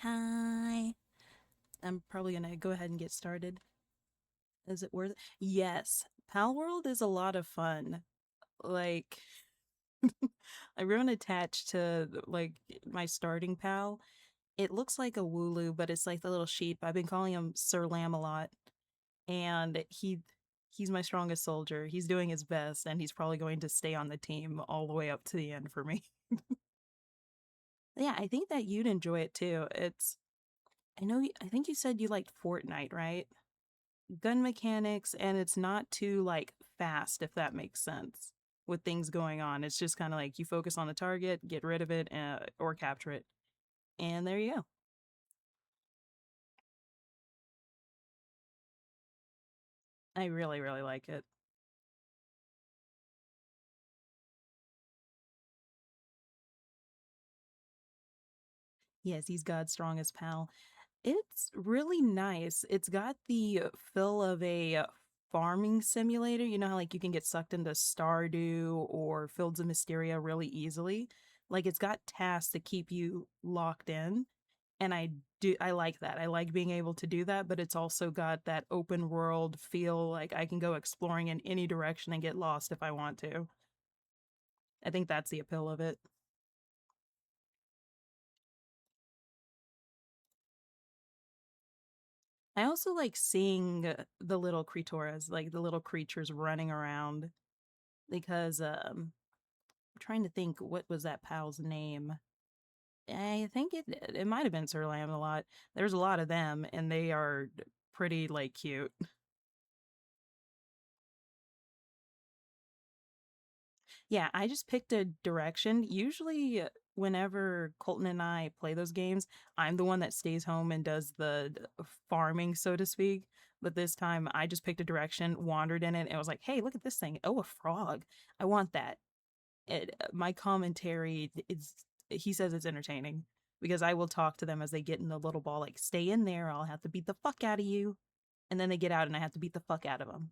Hi. I'm probably gonna go ahead and get started. Is it worth it? Yes. Pal World is a lot of fun. Like, I'm really attached to my starting pal. It looks like a Wooloo, but it's like the little sheep. I've been calling him Sir Lamb a lot, and he's my strongest soldier. He's doing his best, and he's probably going to stay on the team all the way up to the end for me. Yeah, I think that you'd enjoy it too. I think you said you liked Fortnite, right? Gun mechanics, and it's not too like fast, if that makes sense, with things going on. It's just kind of like you focus on the target, get rid of it, or capture it, and there you go. I really, really like it. Yes, he's God's strongest pal. It's really nice. It's got the feel of a farming simulator. You know how like you can get sucked into Stardew or Fields of Mysteria really easily? Like it's got tasks to keep you locked in. And I like that. I like being able to do that, but it's also got that open world feel like I can go exploring in any direction and get lost if I want to. I think that's the appeal of it. I also like seeing the little creatures, like the little creatures running around because I'm trying to think what was that pal's name. I think it might have been Sir Lamb a lot. There's a lot of them and they are pretty like cute. Yeah, I just picked a direction. Usually whenever Colton and I play those games, I'm the one that stays home and does the farming, so to speak. But this time I just picked a direction, wandered in it, and was like, hey, look at this thing. Oh, a frog. I want that. My commentary is he says it's entertaining because I will talk to them as they get in the little ball, like, stay in there, I'll have to beat the fuck out of you. And then they get out and I have to beat the fuck out of them.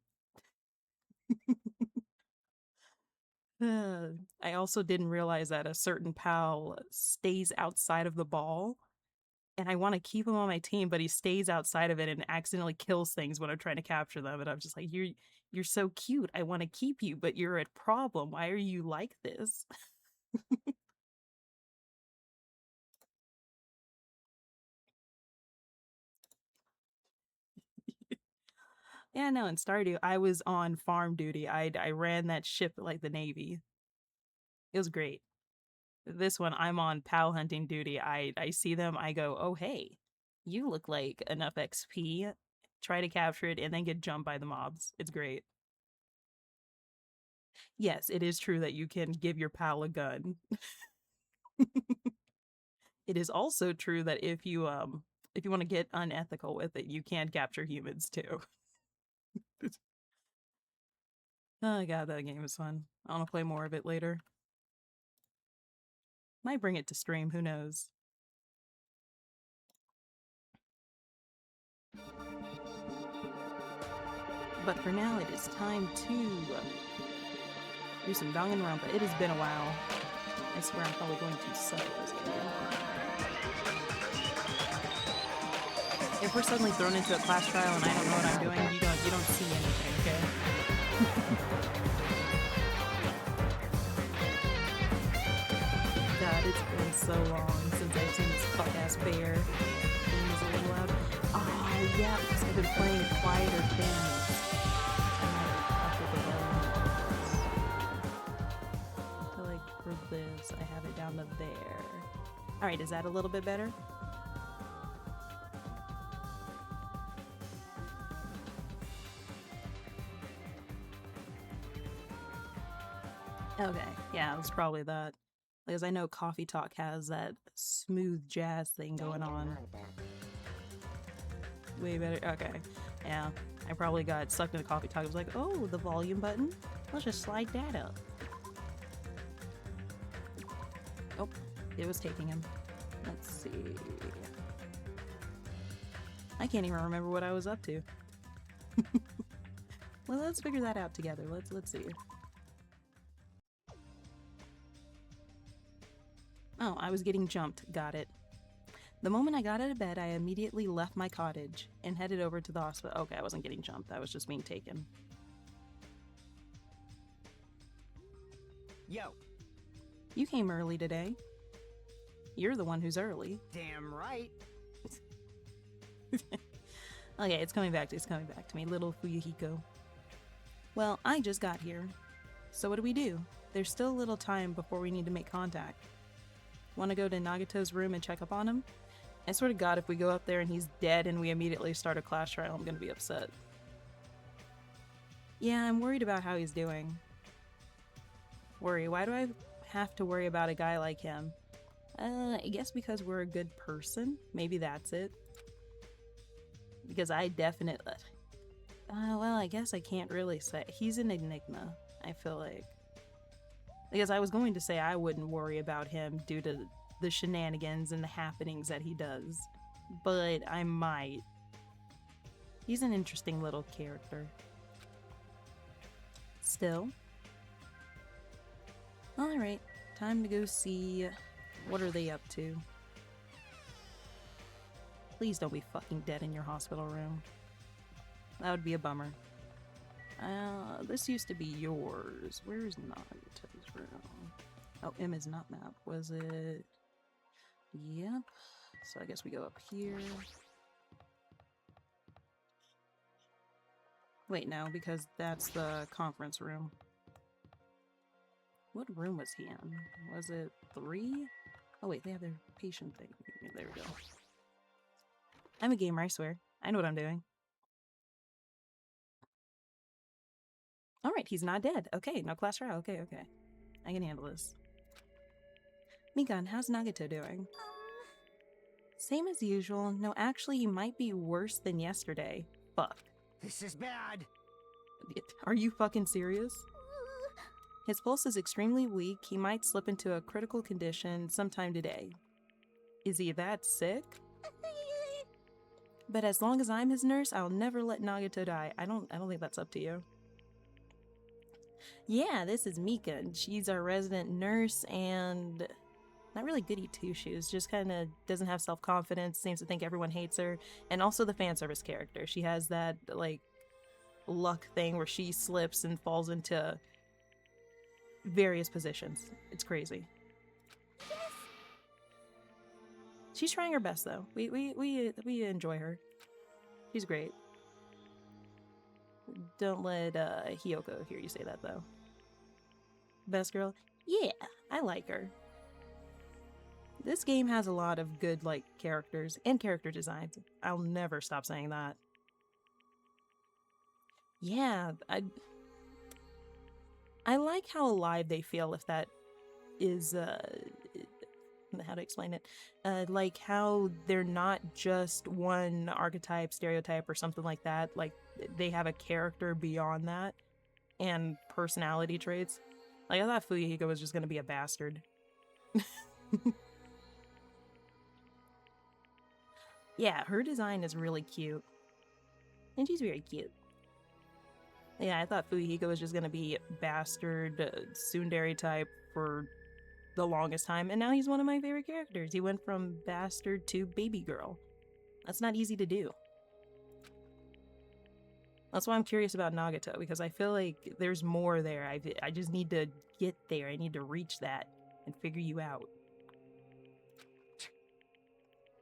I also didn't realize that a certain pal stays outside of the ball, and I want to keep him on my team, but he stays outside of it and accidentally kills things when I'm trying to capture them. And I'm just like, you're so cute. I want to keep you, but you're a problem. Why are you like this? Yeah, no, in Stardew, I was on farm duty. I ran that ship like the Navy. It was great. This one, I'm on pal hunting duty. I see them, I go, oh hey, you look like enough XP. Try to capture it and then get jumped by the mobs. It's great. Yes, it is true that you can give your pal a gun. It is also true that if you want to get unethical with it, you can capture humans too. Oh god, that game is fun. I want to play more of it later. Might bring it to stream, who knows? But for now, it is time to do some Danganronpa. It has been a while. I swear I'm probably going to suck at this game. If we're suddenly thrown into a class trial and I don't know what I'm doing, you don't see anything, okay? God, it's been so long since I've seen this fuck ass bear. Game is a little loud. Oh yeah, because I've been playing quieter things. So like for this, I have it down to there. Alright, is that a little bit better? Okay, yeah, it's probably that. Because I know Coffee Talk has that smooth jazz thing going on. Way better. Okay, yeah. I probably got sucked into Coffee Talk. I was like, oh, the volume button? Let's just slide that up. Oh, it was taking him. Let's see. I can't even remember what I was up to. Well, let's figure that out together. Let's see. Oh, I was getting jumped. Got it. The moment I got out of bed, I immediately left my cottage and headed over to the hospital. Okay, I wasn't getting jumped. I was just being taken. Yo. You came early today. You're the one who's early. Damn right. Okay, it's coming back to me, little Fuyuhiko. Well, I just got here. So what do? There's still a little time before we need to make contact. Want to go to Nagato's room and check up on him? I swear to God, if we go up there and he's dead and we immediately start a class trial, I'm gonna be upset. Yeah, I'm worried about how he's doing. Worry? Why do I have to worry about a guy like him? I guess because we're a good person. Maybe that's it. Because I definitely... well, I guess I can't really say. He's an enigma, I feel like. Because I was going to say I wouldn't worry about him due to the shenanigans and the happenings that he does. But I might. He's an interesting little character. Still. Alright, time to go see what are they up to. Please don't be fucking dead in your hospital room. That would be a bummer. This used to be yours. Where's Nagato's room? Oh, Emma's not map. Was it? Yep. So I guess we go up here. Wait, no, because that's the conference room. What room was he in? Was it 3? Oh wait, they have their patient thing. There we go. I'm a gamer, I swear. I know what I'm doing. Alright, he's not dead. Okay, no class trial. Okay. I can handle this. Mikan, how's Nagato doing? Same as usual. No, actually, he might be worse than yesterday. Fuck. This is bad. Are you fucking serious? His pulse is extremely weak. He might slip into a critical condition sometime today. Is he that sick? But as long as I'm his nurse, I'll never let Nagato die. I don't think that's up to you. Yeah, this is Mika. She's our resident nurse and not really goody two-shoes, just kind of doesn't have self-confidence, seems to think everyone hates her, and also the fan service character. She has that, like, luck thing where she slips and falls into various positions. It's crazy. Yes. She's trying her best, though. We enjoy her. She's great. Don't let Hiyoko hear you say that, though. Best girl? Yeah, I like her. This game has a lot of good, like, characters and character designs. I'll never stop saying that. Yeah, I like how alive they feel, if that is, how to explain it? Like how they're not just one archetype, stereotype, or something like that. Like, they have a character beyond that, and personality traits. Like, I thought Fuyuhiko was just gonna be a bastard. Yeah, her design is really cute. And she's very cute. Yeah, I thought Fuyuhiko was just gonna be bastard, tsundere type for the longest time, and now he's one of my favorite characters. He went from bastard to baby girl. That's not easy to do. That's why I'm curious about Nagato, because I feel like there's more there. I just need to get there. I need to reach that and figure you out.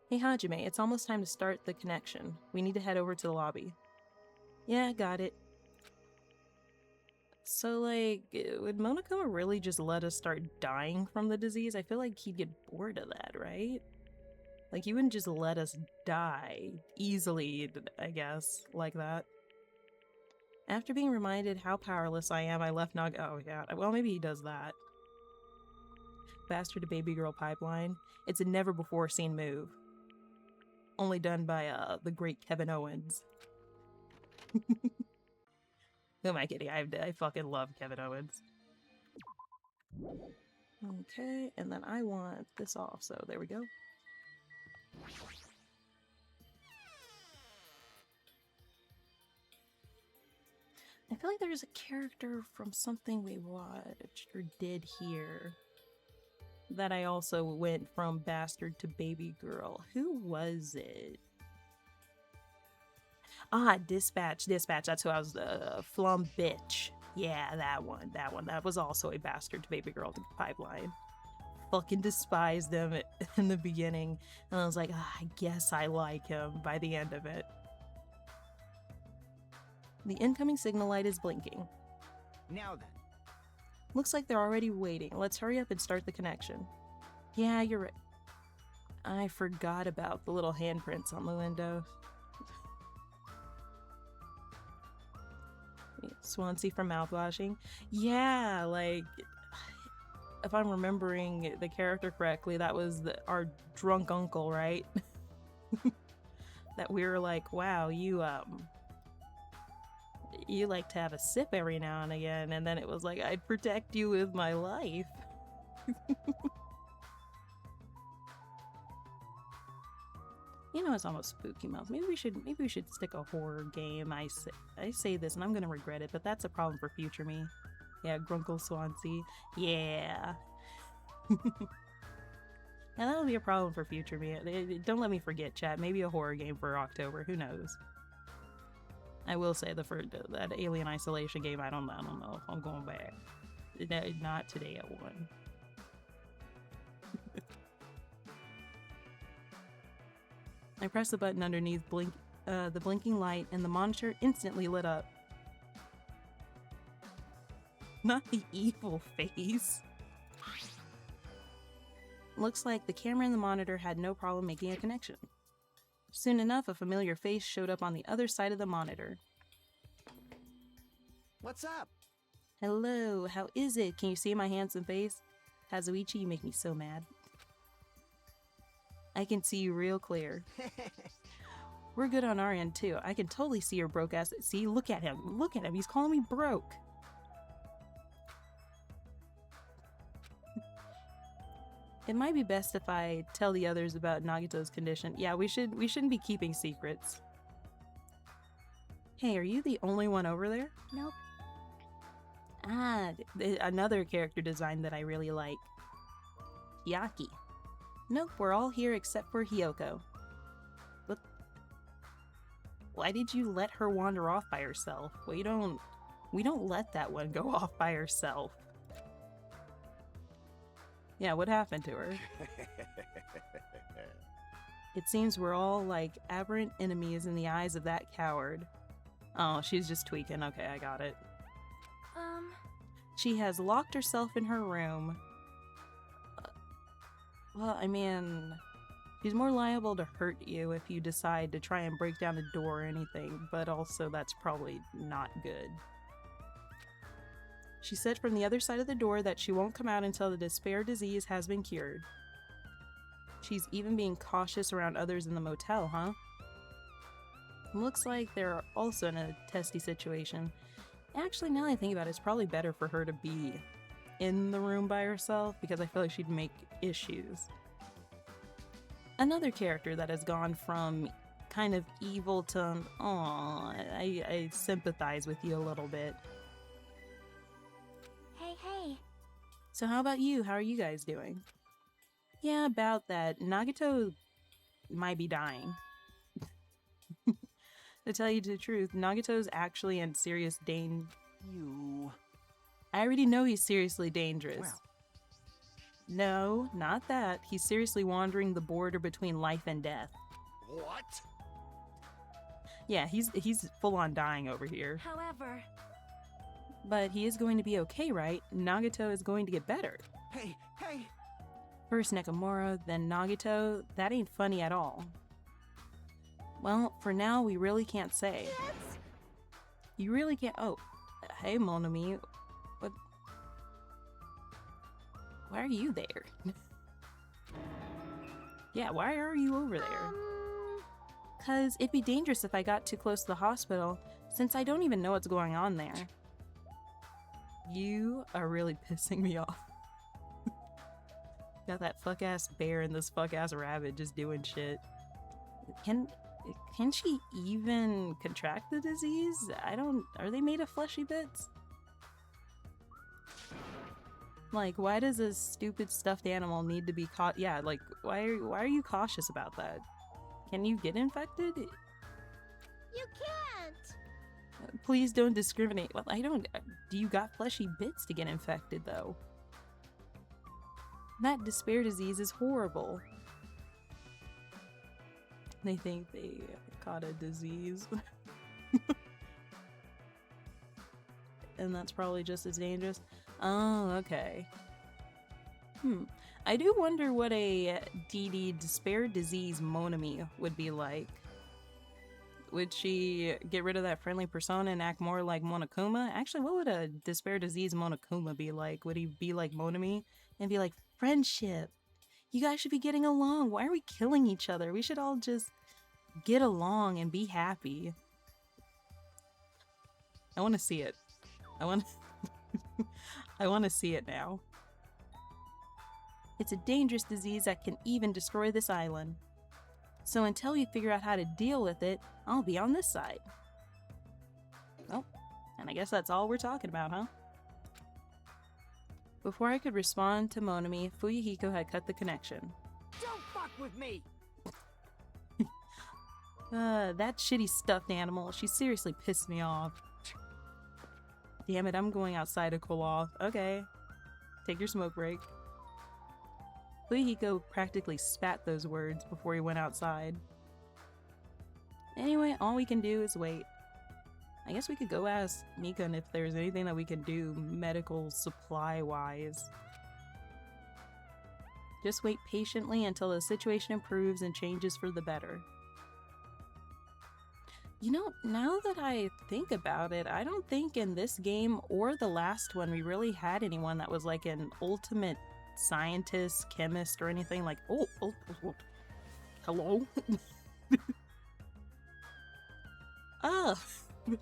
Hey Hajime, it's almost time to start the connection. We need to head over to the lobby. Yeah, got it. So, like, would Monokuma really just let us start dying from the disease? I feel like he'd get bored of that, right? Like, he wouldn't just let us die easily, I guess, like that. After being reminded how powerless I am, I left Oh, yeah. Well, maybe he does that. Bastard to baby girl pipeline. It's a never-before-seen move. Only done by, the great Kevin Owens. Who am I kidding? I fucking love Kevin Owens. Okay, and then I want this off, so there we go. I feel like there's a character from something we watched or did here. that I also went from bastard to baby girl. Who was it? Ah, Dispatch. Dispatch. That's who I was. Flum bitch. Yeah, that one. That one. That was also a bastard to baby girl to pipeline. Fucking despised him in the beginning, and I was like, I guess I like him by the end of it. The incoming signal light is blinking. Now then. Looks like they're already waiting. Let's hurry up and start the connection. Yeah, you're right. I forgot about the little handprints on the window. Swansea for mouthwashing. Yeah, like, if I'm remembering the character correctly, that was our drunk uncle, right? That we were like, wow, you like to have a sip every now and again, and then it was like, I'd protect you with my life. You know, it's almost spooky month. Maybe we should stick a horror game. I say this and I'm gonna regret it, but that's a problem for future me. Yeah, Grunkle Swansea. Yeah. Now that'll be a problem for future me. Don't let me forget, chat. Maybe a horror game for October. Who knows? I will say that Alien Isolation game. I don't know if I'm going back. Not today at 1. I pressed the button underneath the blinking light, and the monitor instantly lit up. Not the evil face. Looks like the camera and the monitor had no problem making a connection. Soon enough, a familiar face showed up on the other side of the monitor. What's up? Hello, how is it? Can you see my handsome face? Kazuichi, you make me so mad. I can see you real clear. We're good on our end too. I can totally see your broke ass. See, look at him. Look at him. He's calling me broke. It might be best if I tell the others about Nagito's condition. Yeah, we shouldn't be keeping secrets. Hey, are you the only one over there? Nope. Ah, another character design that I really like. Yaki. Nope, we're all here except for Hiyoko. But why did you let her wander off by herself? We don't let that one go off by herself. Yeah, what happened to her? It seems we're all like aberrant enemies in the eyes of that coward. Oh, she's just tweaking. Okay, I got it. She has locked herself in her room. Well, I mean, she's more liable to hurt you if you decide to try and break down a door or anything, but also that's probably not good. She said from the other side of the door that she won't come out until the despair disease has been cured. She's even being cautious around others in the motel, huh? Looks like they're also in a testy situation. Actually, now that I think about it, it's probably better for her to be in the room by herself because I feel like she'd make issues. Another character that has gone from kind of evil to, I sympathize with you a little bit. Hey. So how about you? How are you guys doing? Yeah, about that. Nagito might be dying. To tell you the truth, Nagito's actually in serious danger. I already know he's seriously dangerous. Well. No, not that. He's seriously wandering the border between life and death. What? Yeah, he's full on dying over here. However, But he is going to be okay, right? Nagito is going to get better. Hey. First Nekomura, then Nagito. That ain't funny at all. Well, for now, we really can't say. yes. You really can't. Oh, hey, mon ami. What? Why are you there? Yeah, why are you over there? 'Cause it'd be dangerous if I got too close to the hospital, since I don't even know what's going on there. You are really pissing me off. Got that fuck-ass bear and this fuck-ass rabbit just doing shit. Can she even contract the disease? Are they made of fleshy bits? Like, why does a stupid stuffed animal need to be caught? Yeah, like, why are you cautious about that? Can you get infected? You can't! Please don't discriminate. Well, I don't. Do you got fleshy bits to get infected, though? That despair disease is horrible. They think they caught a disease. And that's probably just as dangerous. Oh, okay. I do wonder what a DD despair disease Monami would be like. Would she get rid of that friendly persona and act more like Monokuma? Actually, what would a despair disease Monokuma be like? Would he be like Monami and be like, friendship? You guys should be getting along. Why are we killing each other? We should all just get along and be happy. I want to see it. I want to see it now. It's a dangerous disease that can even destroy this island. So until we figure out how to deal with it, I'll be on this side. Oh, and I guess that's all we're talking about, huh? Before I could respond to Monami, Fuyuhiko had cut the connection. Don't fuck with me! That shitty stuffed animal, she seriously pissed me off. Damn it, I'm going outside to cool off. Okay. Take your smoke break. Fuyuhiko practically spat those words before he went outside. Anyway, all we can do is wait. I guess we could go ask Nikon if there's anything that we can do medical supply-wise. Just wait patiently until the situation improves and changes for the better. You know, now that I think about it, I don't think in this game or the last one we really had anyone that was like an ultimate scientist, chemist, or anything like. Oh, hello.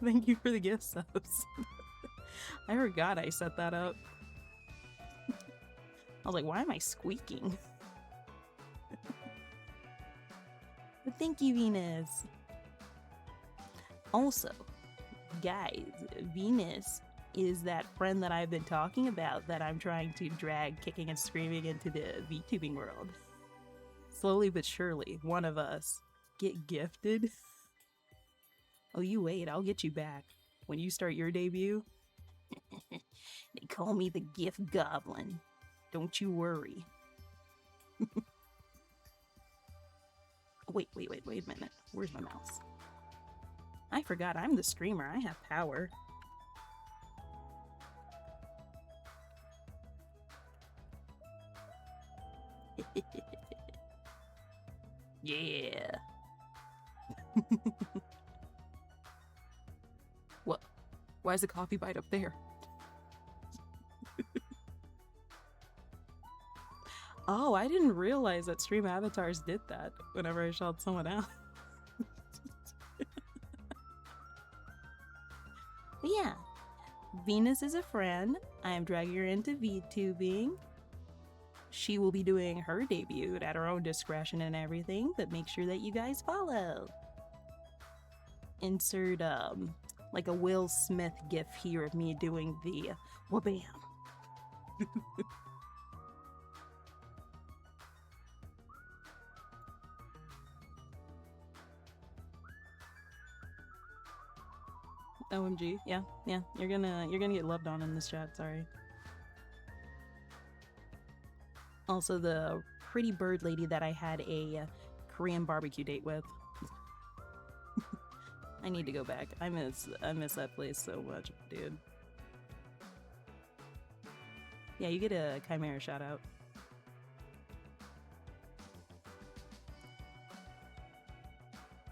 Thank you for the gift subs. I forgot I set that up. I was like, why am I squeaking? But thank you, Venus. Also, guys, Venus is that friend that I've been talking about that I'm trying to drag kicking and screaming into the VTubing world. Slowly but surely, one of us get gifted. Oh, you wait, I'll get you back. When you start your debut, they call me the Gift Goblin. Don't you worry. Wait a minute. Where's my mouse? I forgot I'm the streamer. I have power. Yeah. What? Why is the coffee bite up there? Oh, I didn't realize that stream avatars did that whenever I shot someone out. But yeah, Venus is a friend. I am dragging her into VTubing. She will be doing her debut at her own discretion and everything, but make sure that you guys follow. Insert, like a Will Smith gif here of me doing the wha-bam. OMG, yeah, you're gonna get loved on in this chat, sorry. Also, the pretty bird lady that I had a Korean barbecue date with. I need to go back. I miss that place so much, dude. Yeah, you get a Chimera shout out.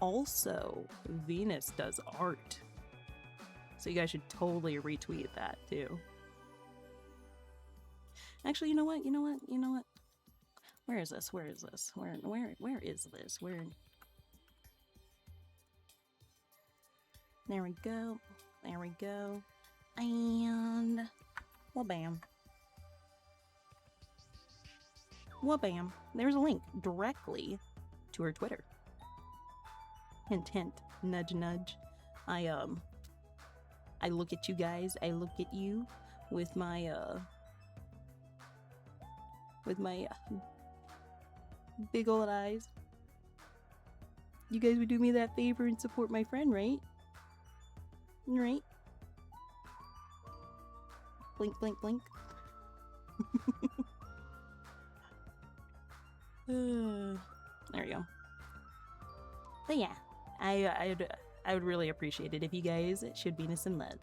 Also, Venus does art. So you guys should totally retweet that too. Actually, you know what? Where is this? Where is this? Where is this? There we go. There we go. And wha-bam. Wha-bam. There's a link directly to her Twitter. Hint, hint. Nudge, nudge. I look at you guys. I look at you with my with my big old eyes. You guys would do me that favor and support my friend, right? Right? Blink, blink, blink. There we go. But yeah, I would really appreciate it if you guys should be us in love.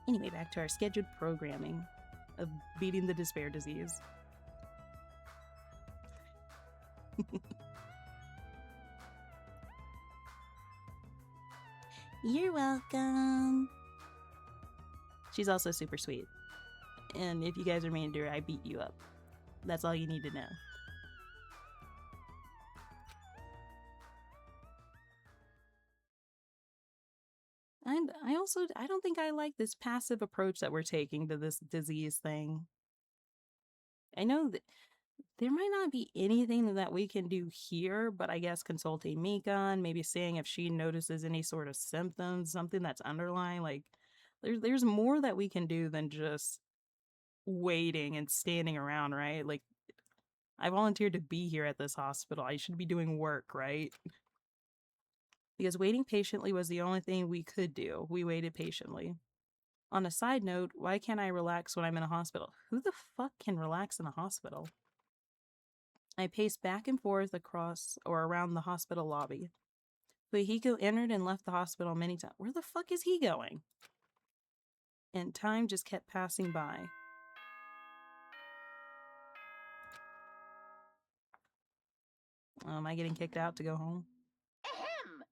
Anyway, back to our scheduled programming of beating the despair disease. You're welcome. She's also super sweet. And if you guys are mean to her, I beat you up. That's all you need to know. And I don't think I like this passive approach that we're taking to this disease thing. I know that there might not be anything that we can do here, but I guess consulting Mika, maybe seeing if she notices any sort of symptoms, something that's underlying. Like, there's more that we can do than just waiting and standing around, right? Like, I volunteered to be here at this hospital. I should be doing work, right? Because waiting patiently was the only thing we could do. We waited patiently. On a side note, why can't I relax when I'm in a hospital? Who the fuck can relax in a hospital? I paced back and forth across or around the hospital lobby. Fujiko entered and left the hospital many times. Where the fuck is he going? And time just kept passing by. Am I getting kicked out to go home? Ahem!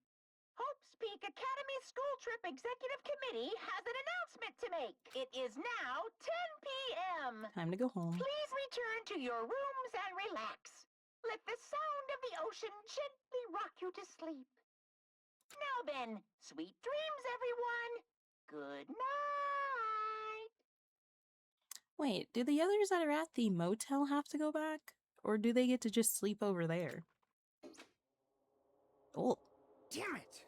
Hope's Peak Academy School Trip Executive Committee has an announcement to make. It is now 10 p.m. Time to go home. Please return to your rooms and relax. Let the sound of the ocean gently rock you to sleep. Now then, sweet dreams, everyone. Good night. Wait, do the others that are at the motel have to go back? Or do they get to just sleep over there? Oh. Damn it.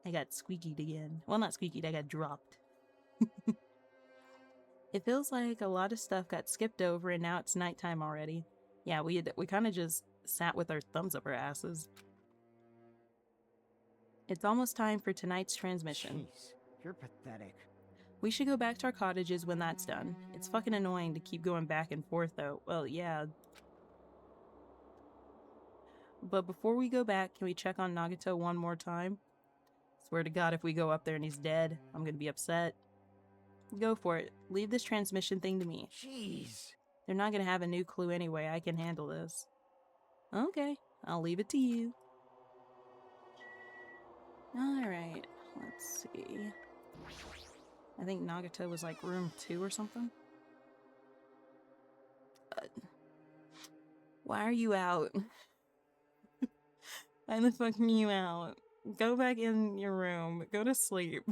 I got squeakied again. Well, not squeakied, I got dropped. It feels like a lot of stuff got skipped over and now it's nighttime already. Yeah, we kind of just sat with our thumbs up our asses. It's almost time for tonight's transmission. Jeez, you're pathetic. We should go back to our cottages when that's done. It's fucking annoying to keep going back and forth though. Well, yeah. But before we go back, can we check on Nagato one more time? Swear to God, if we go up there and he's dead, I'm gonna be upset. Go for it. Leave this transmission thing to me. Jeez. They're not gonna have a new clue anyway. I can handle this. Okay, I'll leave it to you. Alright, let's see. I think Nagato was like room 2 or something. Why are you out? Why the fuck are you out? Go back in your room. Go to sleep.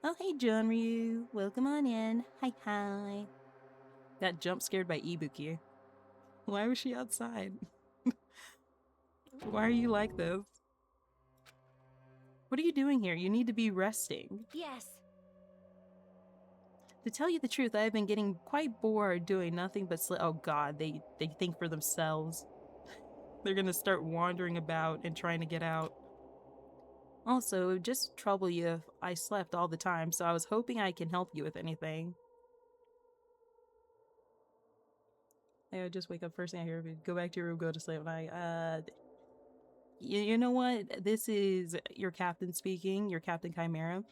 Oh, hey, John Ryu. Welcome on in. Hi, hi. Got jump scared by Ibuki. Why was she outside? Why are you like this? What are you doing here? You need to be resting. Yes. To tell you the truth, I have been getting quite bored doing nothing but sleep. Oh god, they think for themselves. They're gonna start wandering about and trying to get out. Also, it would just trouble you if I slept all the time, so I was hoping I can help you with anything. I would just wake up first thing I hear, go back to your room, go to sleep, and you know what? This is your captain speaking, your Captain Chimera.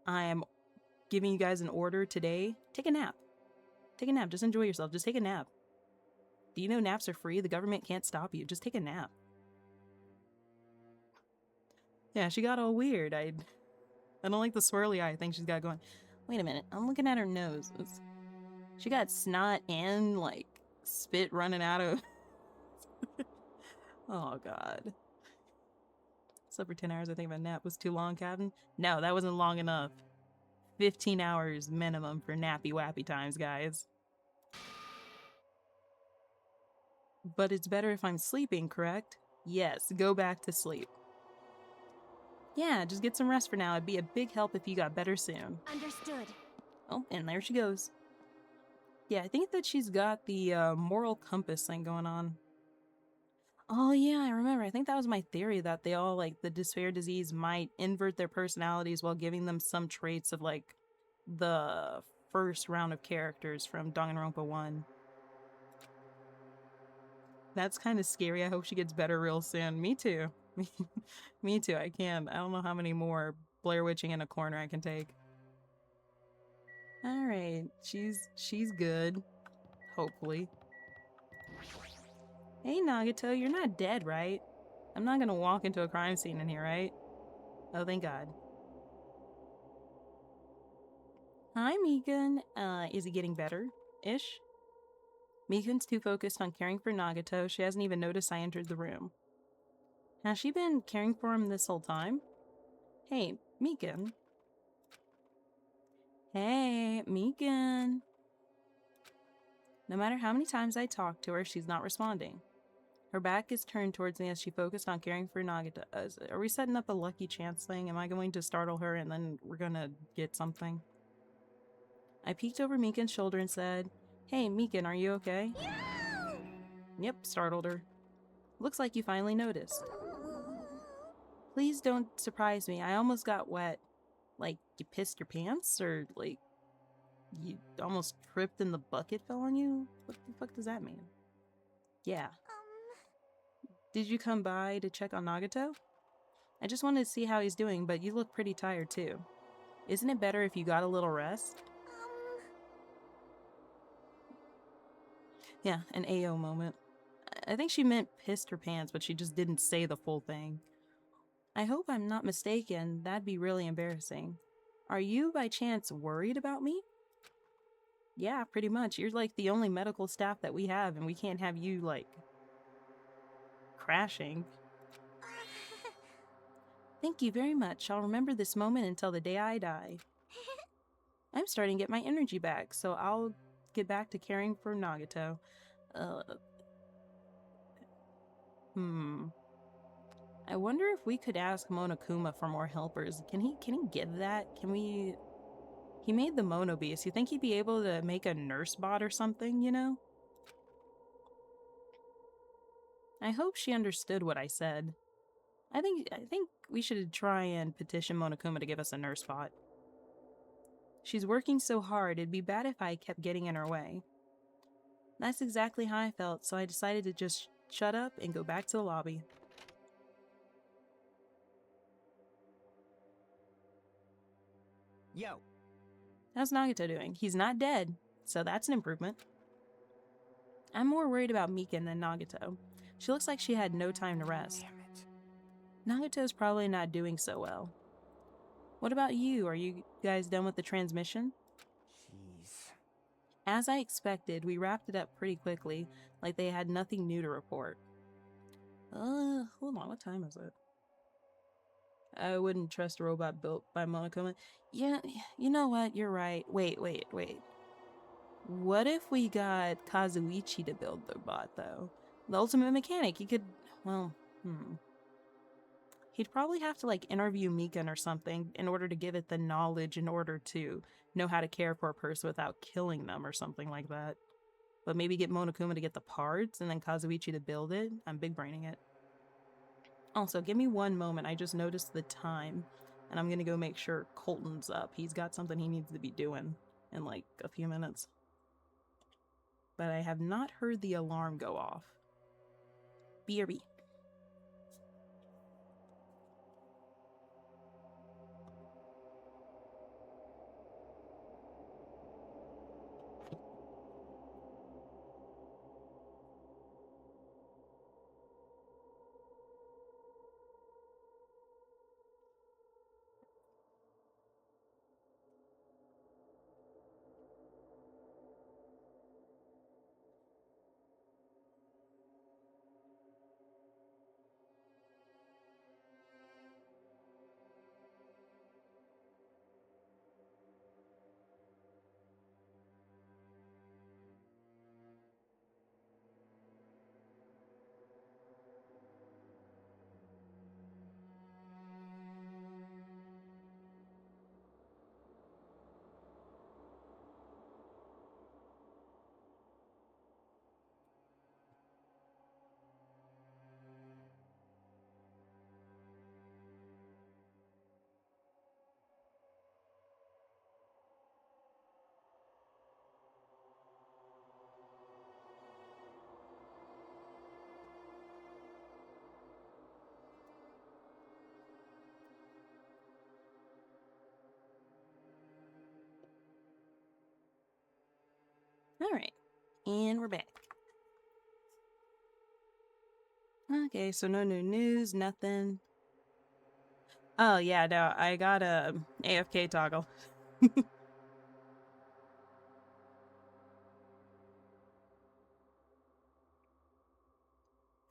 I am giving you guys an order today. Take a nap. Take a nap. Just enjoy yourself. Just take a nap. Do you know naps are free? The government can't stop you. Just take a nap. Yeah, she got all weird. I don't like the swirly eye thing she's got going. Wait a minute. I'm looking at her nose. She got snot and, like, spit running out of... Oh, God. Slept for 10 hours. I think my nap was too long, Captain. No, that wasn't long enough. 15 hours minimum for nappy wappy times, guys. But it's better if I'm sleeping, correct? Yes, go back to sleep. Yeah, just get some rest for now. It'd be a big help if you got better soon. Understood. Oh, and there she goes. Yeah, I think that she's got the moral compass thing going on. Oh, yeah, I remember. I think that was my theory that they all, like, the despair disease might invert their personalities while giving them some traits of, like, the first round of characters from Danganronpa 1. That's kind of scary. I hope she gets better real soon. Me too. Me too. I can't. I don't know how many more Blair Witching in a corner I can take. All right, she's good. Hopefully. Hey Nagato, you're not dead, right? I'm not gonna walk into a crime scene in here, right? Oh, thank God. Hi, Mikun. Is he getting better? Ish? Mikun's too focused on caring for Nagato, she hasn't even noticed I entered the room. Has she been caring for him this whole time? Hey, Mikun. Hey, Mikun. No matter how many times I talk to her, she's not responding. Her back is turned towards me as she focused on caring for Nagata. Are we setting up a lucky chance thing? Am I going to startle her and then we're gonna get something? I peeked over Mikan's shoulder and said, Hey, Mikan, are you okay? Yep, startled her. Looks like you finally noticed. Please don't surprise me. I almost got wet. Like, you pissed your pants? Or, like, you almost tripped and the bucket fell on you? What the fuck does that mean? Yeah. Did you come by to check on Nagato? I just wanted to see how he's doing, but you look pretty tired too. Isn't it better if you got a little rest? Yeah, an AO moment. I think she meant pissed her pants, but she just didn't say the full thing. I hope I'm not mistaken. That'd be really embarrassing. Are you, by chance, worried about me? Yeah, pretty much. You're like the only medical staff that we have, and we can't have you, like, crashing. Thank you very much. I'll remember this moment until the day I die. I'm starting to get my energy back, so I'll get back to caring for Nagato. Uh, I wonder if we could ask Monokuma for more helpers. Can he give that? Can we... He made the Mono Beast. You think he'd be able to make a nurse bot or something, you know? I hope she understood what I said. I think we should try and petition Monokuma to give us a nurse bot. She's working so hard, it'd be bad if I kept getting in her way. That's exactly how I felt, so I decided to just shut up and go back to the lobby. Yo. How's Nagato doing? He's not dead, so that's an improvement. I'm more worried about Mikan than Nagato. She looks like she had no time to rest. Damn it. Nagato's probably not doing so well. What about you? Are you guys done with the transmission? Jeez. As I expected, we wrapped it up pretty quickly, like they had nothing new to report. Hold on, what time is it? I wouldn't trust a robot built by Monokuma. Yeah, you know what? You're right. Wait. What if we got Kazuichi to build the bot, though? The ultimate mechanic. He could, well, He'd probably have to, like, interview Mikan or something in order to give it the knowledge in order to know how to care for a person without killing them or something like that. But maybe get Monokuma to get the parts and then Kazuichi to build it. I'm big braining it. Also, give me one moment. I just noticed the time, and I'm gonna go make sure Colton's up. He's got something he needs to be doing in like a few minutes. But I have not heard the alarm go off. BRB. All right. And we're back. Okay, so no new news, nothing. Oh, yeah, no, I got a AFK toggle.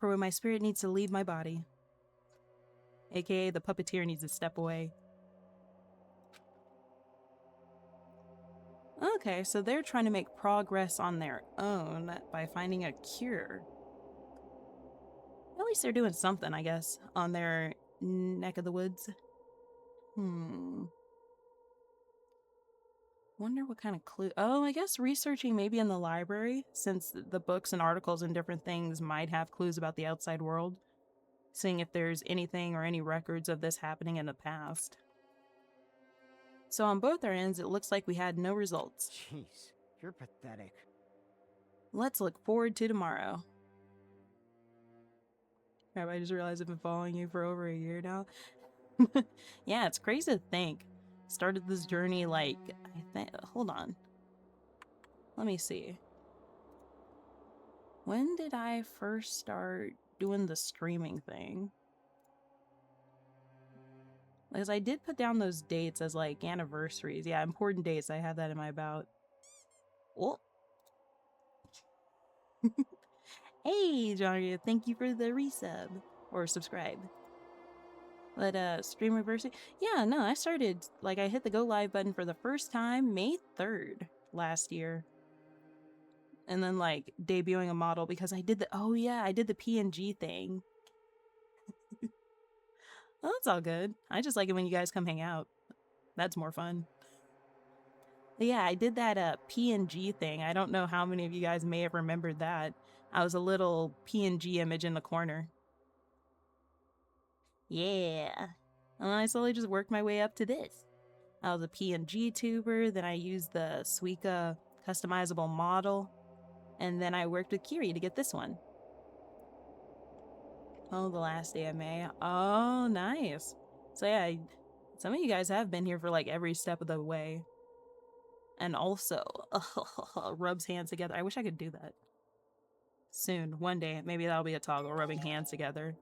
For when my spirit needs to leave my body. AKA the puppeteer needs to step away. Okay, so they're trying to make progress on their own by finding a cure. At least they're doing something, I guess, on their neck of the woods. Wonder what kind of clue. Oh, I guess researching maybe in the library, since the books and articles and different things might have clues about the outside world. Seeing if there's anything or any records of this happening in the past. So on both our ends, it looks like we had no results. Jeez, you're pathetic. Let's look forward to tomorrow. I just realized I've been following you for over a year now. Yeah, it's crazy to think. Started this journey like, hold on. Let me see. When did I first start doing the streaming thing? Because I did put down those dates as like anniversaries. Yeah, important dates. I have that in my about. Oh. Hey, John, thank you for the resub. Or subscribe. But, stream reversing? Yeah, no, I started, like, I hit the go live button for the first time May 3rd last year. And then, like, debuting a model because I did I did the PNG thing. Well, that's all good. I just like it when you guys come hang out. That's more fun. But yeah, I did that PNG thing. I don't know how many of you guys may have remembered that. I was a little PNG image in the corner. Yeah. And I slowly just worked my way up to this. I was a PNG tuber, then I used the Suica customizable model, and then I worked with Kiri to get this one. Oh, the last day of May. Oh, nice. So yeah, some of you guys have been here for like every step of the way. And also, rubs hands together. I wish I could do that. Soon, one day, maybe that'll be a toggle, rubbing hands together.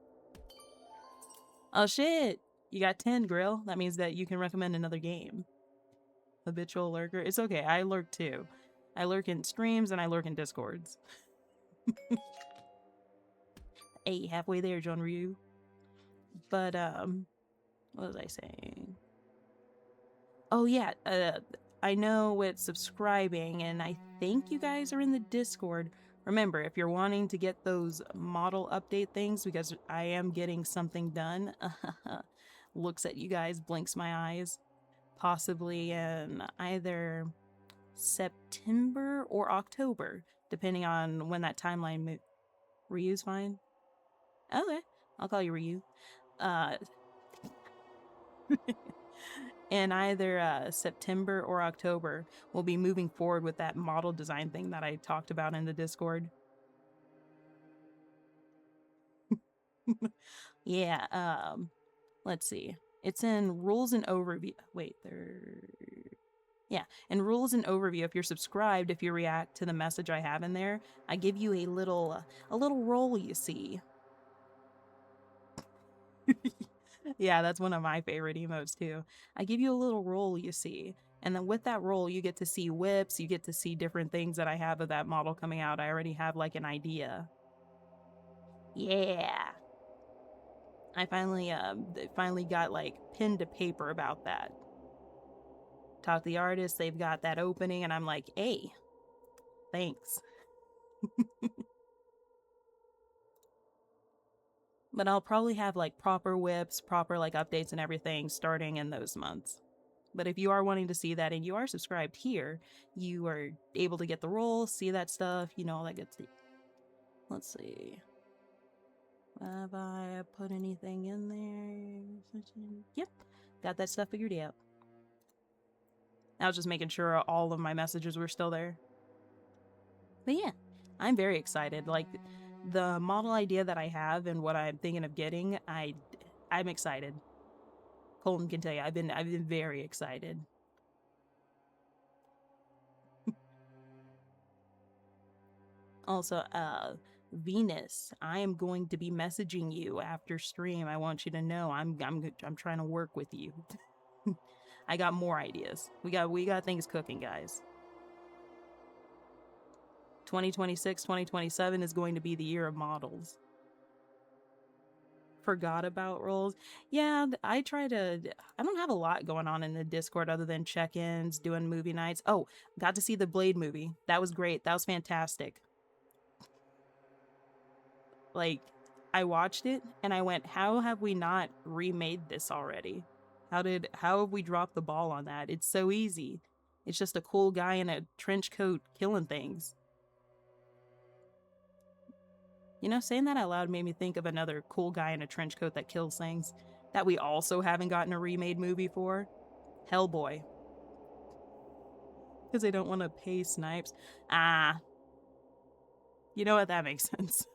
Oh shit! You got 10, Grill. That means that you can recommend another game. Habitual lurker. It's okay, I lurk too. I lurk in streams and I lurk in discords. Hey, halfway there, John Ryu. But, what was I saying? Oh, yeah, I know with subscribing, and I think you guys are in the Discord. Remember, if you're wanting to get those model update things, because I am getting something done, looks at you guys, blinks my eyes, possibly in either September or October, depending on when that timeline moves. Ryu's fine? Okay, I'll call you Ryu. Uh, in either September or October, we'll be moving forward with that model design thing that I talked about in the Discord. Yeah, let's see. It's in rules and overview. Wait, yeah, in rules and overview, if you're subscribed, if you react to the message I have in there, I give you a little role, you see. Yeah, that's one of my favorite emotes too. I give you a little role, you see. And then with that role, you get to see whips, you get to see different things that I have of that model coming out. I already have like an idea. Yeah. I finally got like pen to paper about that. Talk to the artist, they've got that opening, and I'm like, hey, thanks. But I'll probably have like proper whips, proper like updates and everything starting in those months. But if you are wanting to see that and you are subscribed here, you are able to get the role, see that stuff, you know, all that good stuff. Let's see. Have I put anything in there? Yep. Got that stuff figured out. I was just making sure all of my messages were still there. But yeah, I'm very excited. Like, the model idea that I have and what I'm thinking of getting, I'm excited. Colton can tell you, I've been very excited. Also, Venus, I am going to be messaging you after stream. I want you to know I'm trying to work with you. I got more ideas. We got things cooking, guys. 2026, 2027 is going to be the year of models. Forgot about roles. Yeah, I try to. I don't have a lot going on in the Discord other than check ins, doing movie nights. Oh, got to see the Blade movie. That was great. That was fantastic. Like, I watched it and I went, how have we not remade this already? How have we dropped the ball on that? It's so easy. It's just a cool guy in a trench coat killing things. You know, saying that out loud made me think of another cool guy in a trench coat that kills things that we also haven't gotten a remade movie for. Hellboy. Because they don't want to pay Snipes. Ah, you know what? That makes sense.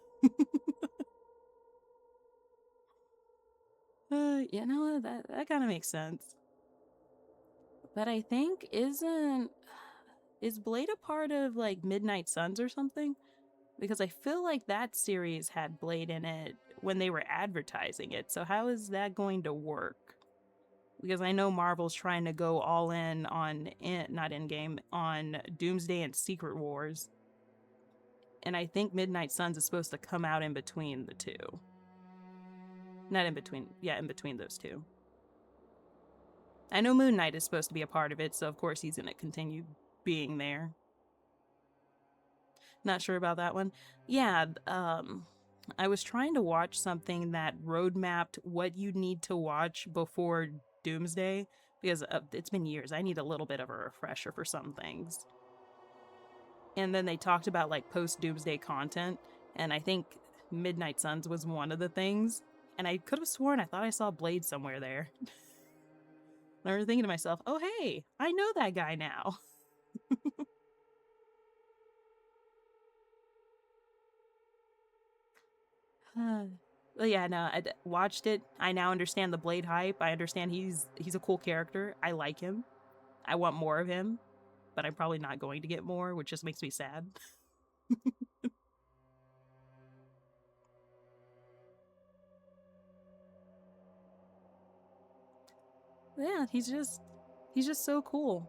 You know, that kind of makes sense. But I think is Blade a part of like Midnight Suns or something? Because I feel like that series had Blade in it when they were advertising it. So how is that going to work? Because I know Marvel's trying to go all in on not Endgame on Doomsday and Secret Wars. And I think Midnight Suns is supposed to come out in between the two. Not in between, yeah, in between those two. I know Moon Knight is supposed to be a part of it, so of course he's going to continue being there. Not sure about that one. Yeah, I was trying to watch something that roadmapped what you need to watch before Doomsday because it's been years. I need a little bit of a refresher for some things. And then they talked about like post Doomsday content, and I think Midnight Suns was one of the things. And I could have sworn I thought I saw Blade somewhere there. I remember thinking to myself, oh, hey, I know that guy now. But yeah, no, I watched it. I now understand the Blade hype. I understand he's a cool character. I like him. I want more of him, but I'm probably not going to get more, which just makes me sad. Yeah, he's just so cool.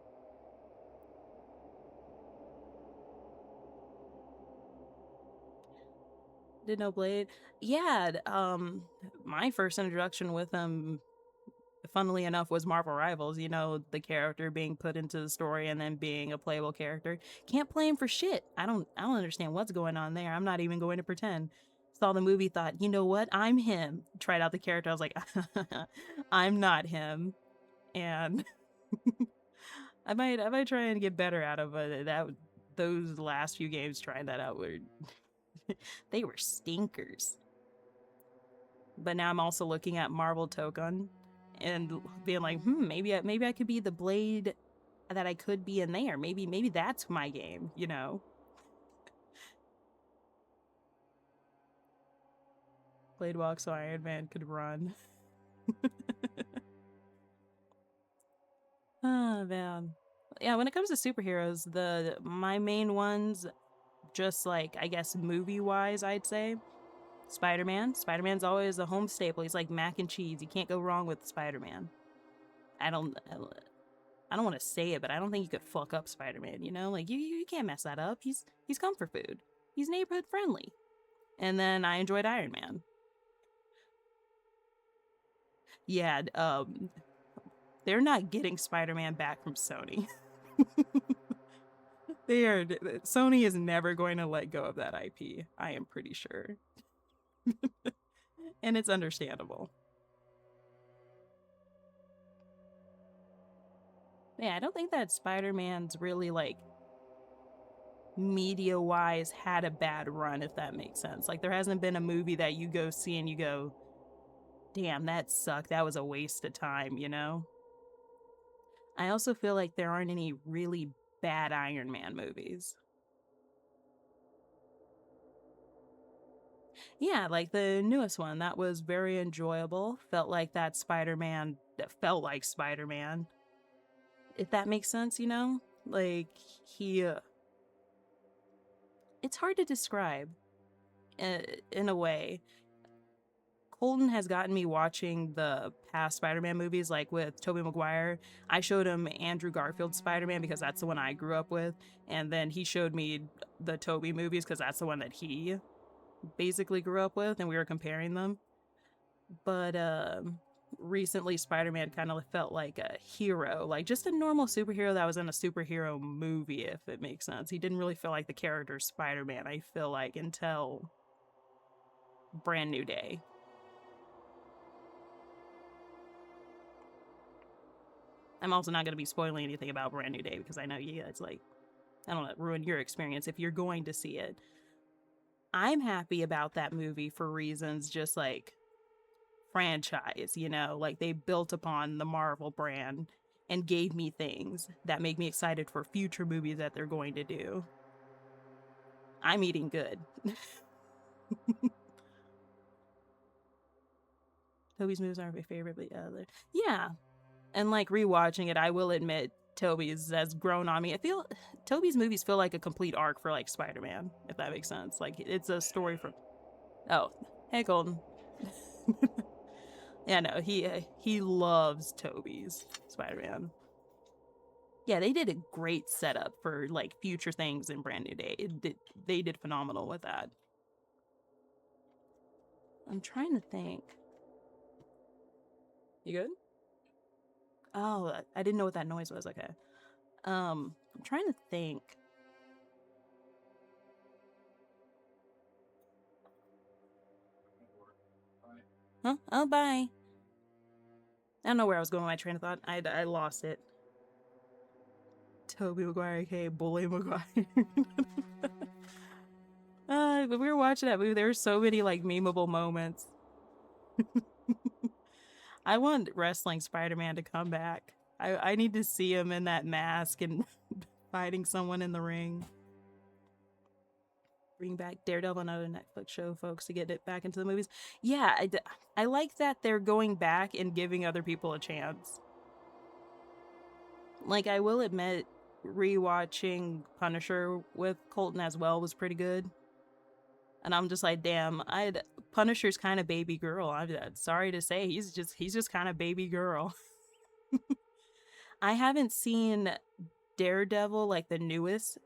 Did know Blade. Yeah, my first introduction with him, funnily enough, was Marvel Rivals. You know, the character being put into the story and then being a playable character. Can't play him for shit. I don't understand what's going on there. I'm not even going to pretend. Saw the movie, thought, you know what? I'm him. Tried out the character. I was like, I'm not him. And I might try and get better out of that. Those last few games trying that out were they were stinkers. But now I'm also looking at Marvel Token and being like, maybe I could be the Blade that I could be in there. Maybe that's my game, you know. Blade walk so Iron Man could run. Oh man. Yeah, when it comes to superheroes, the my main ones, just like I guess movie wise, I'd say Spider-Man. Spider-Man's always a home staple. He's like mac and cheese. You can't go wrong with Spider-Man. I don't I don't want to say it, but I don't think you could fuck up Spider-Man, you know? Like you can't mess that up. He's comfort food. He's neighborhood friendly. And then I enjoyed Iron Man. Yeah, they're not getting Spider-Man back from Sony. Sony is never going to let go of that IP. I am pretty sure. And it's understandable. Yeah, I don't think that Spider-Man's really like media wise had a bad run, if that makes sense. Like there hasn't been a movie that you go see and you go, damn, that sucked. That was a waste of time, you know? I also feel like there aren't any really bad Iron Man movies. Yeah, like the newest one, that was very enjoyable. Felt like that Spider Man that felt like Spider Man, if that makes sense, you know? Like, he. it's hard to describe in a way. Colton has gotten me watching the past Spider-Man movies, like with Tobey Maguire. I showed him Andrew Garfield's Spider-Man because that's the one I grew up with, and then he showed me the Tobey movies because that's the one that he basically grew up with, and we were comparing them. But recently, Spider-Man kind of felt like a hero, like just a normal superhero that was in a superhero movie, if it makes sense. He didn't really feel like the character Spider-Man, I feel like, until Brand New Day. I'm also not going to be spoiling anything about Brand New Day because I know you guys like, I don't know, ruin your experience if you're going to see it. I'm happy about that movie for reasons just like franchise, you know, like they built upon the Marvel brand and gave me things that make me excited for future movies that they're going to do. I'm eating good. Toby's movies aren't my favorite, but yeah. And like rewatching it, I will admit Toby's has grown on me. I feel Toby's movies feel like a complete arc for like Spider-Man, if that makes sense. Like it's a story from. Oh, hey Colton. Yeah, no, he loves Toby's Spider-Man. Yeah, they did a great setup for like future things in Brand New Day. They did phenomenal with that. I'm trying to think. You good? Oh, I didn't know what that noise was. Okay. I'm trying to think. Huh? Oh, bye. I don't know where I was going with my train of thought. I lost it. Toby Maguire, aka Bully Maguire. But we were watching that movie. There were so many like memeable moments. I want wrestling Spider-Man to come back. I need to see him in that mask and fighting someone in the ring. Bring back Daredevil, another Netflix show, folks, to get it back into the movies. Yeah, I like that they're going back and giving other people a chance. Like, I will admit, rewatching Punisher with Colton as well was pretty good. And I'm just like, damn, Punisher's kind of baby girl. I'm sorry to say, he's just kind of baby girl. I haven't seen Daredevil, like the newest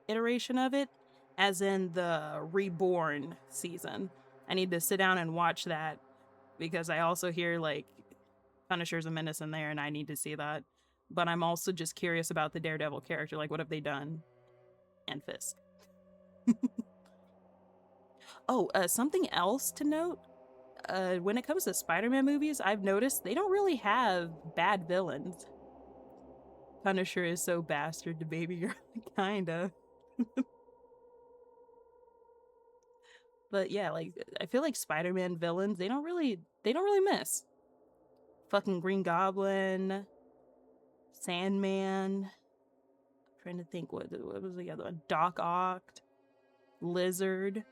iteration of it, as in the Reborn season. I need to sit down and watch that because I also hear like Punisher's a menace in there and I need to see that. But I'm also just curious about the Daredevil character. Like, what have they done? And Fisk. Oh, something else to note. When it comes to Spider-Man movies, I've noticed they don't really have bad villains. Punisher is so bastard to baby girl, kinda. But yeah, like I feel like Spider-Man villains, they don't really miss. Fucking Green Goblin, Sandman. I'm trying to think what was the other one? Doc Ock, Lizard.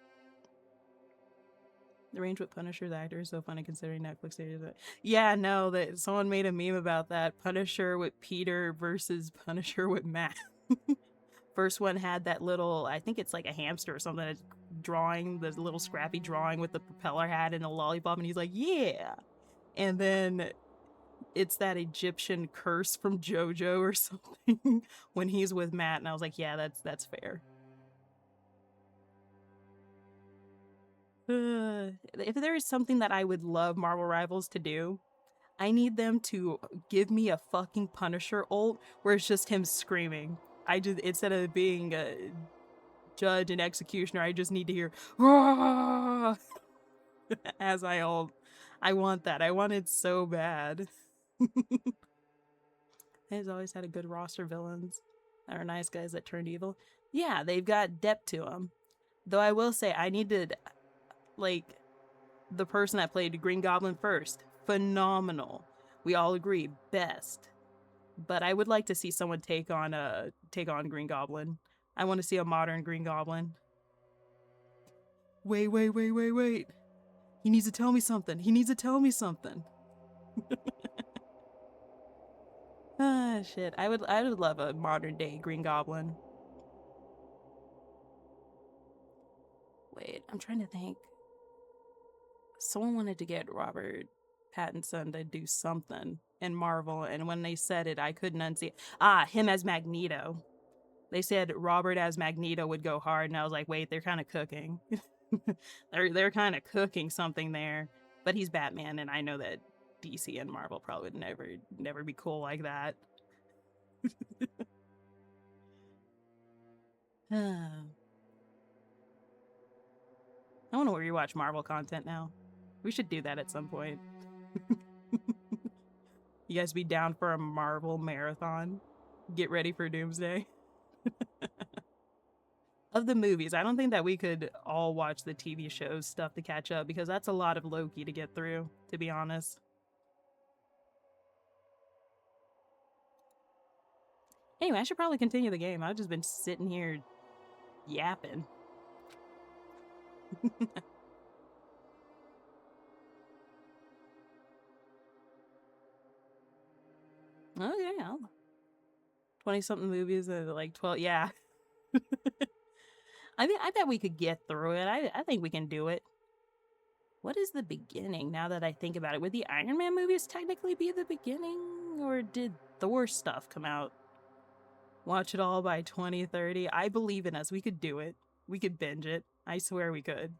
The range with Punisher's actor is so funny considering Netflix series. Yeah, no, that someone made a meme about that. Punisher with Peter versus Punisher with Matt. First one had that little, I think it's like a hamster or something, that's drawing, the little scrappy drawing with the propeller hat and a lollipop, and he's like, yeah. And then it's that Egyptian curse from JoJo or something when he's with Matt, and I was like, yeah, that's fair. If there is something that I would love Marvel Rivals to do, I need them to give me a fucking Punisher ult where it's just him screaming. I just, instead of being a judge and executioner, I just need to hear as I ult. I want that. I want it so bad. He's always had a good roster of villains that are nice guys that turned evil. Yeah, they've got depth to them. Though I will say, I needed, like, the person that played Green Goblin first. Phenomenal. We all agree, best. But I would like to see someone take on Green Goblin. I want to see a modern Green Goblin. Wait. He needs to tell me something. He needs to tell me something. Ah, shit. I would love a modern day Green Goblin. I'm trying to think. Someone wanted to get Robert Pattinson to do something in Marvel, and when they said it, I couldn't unsee it. Him as Magneto. They said Robert as Magneto would go hard, and I was like, wait, they're kind of cooking. they're kind of cooking something there. But he's Batman, and I know that DC and Marvel probably would never be cool like that. I want to rewatch Marvel content now. We should do that at some point. You guys be down for a Marvel marathon? Get ready for Doomsday. Of the movies, I don't think that we could all watch the TV shows stuff to catch up because that's a lot of Loki to get through, to be honest. Anyway, I should probably continue the game. I've just been sitting here yapping. Okay, 20-something movies, like 12. Yeah. I bet we could get through it. I think we can do it. What is the beginning now that I think about it? Would the Iron Man movies technically be the beginning? Or did Thor stuff come out? Watch it all by 2030. I believe in us. We could do it. We could binge it. I swear we could.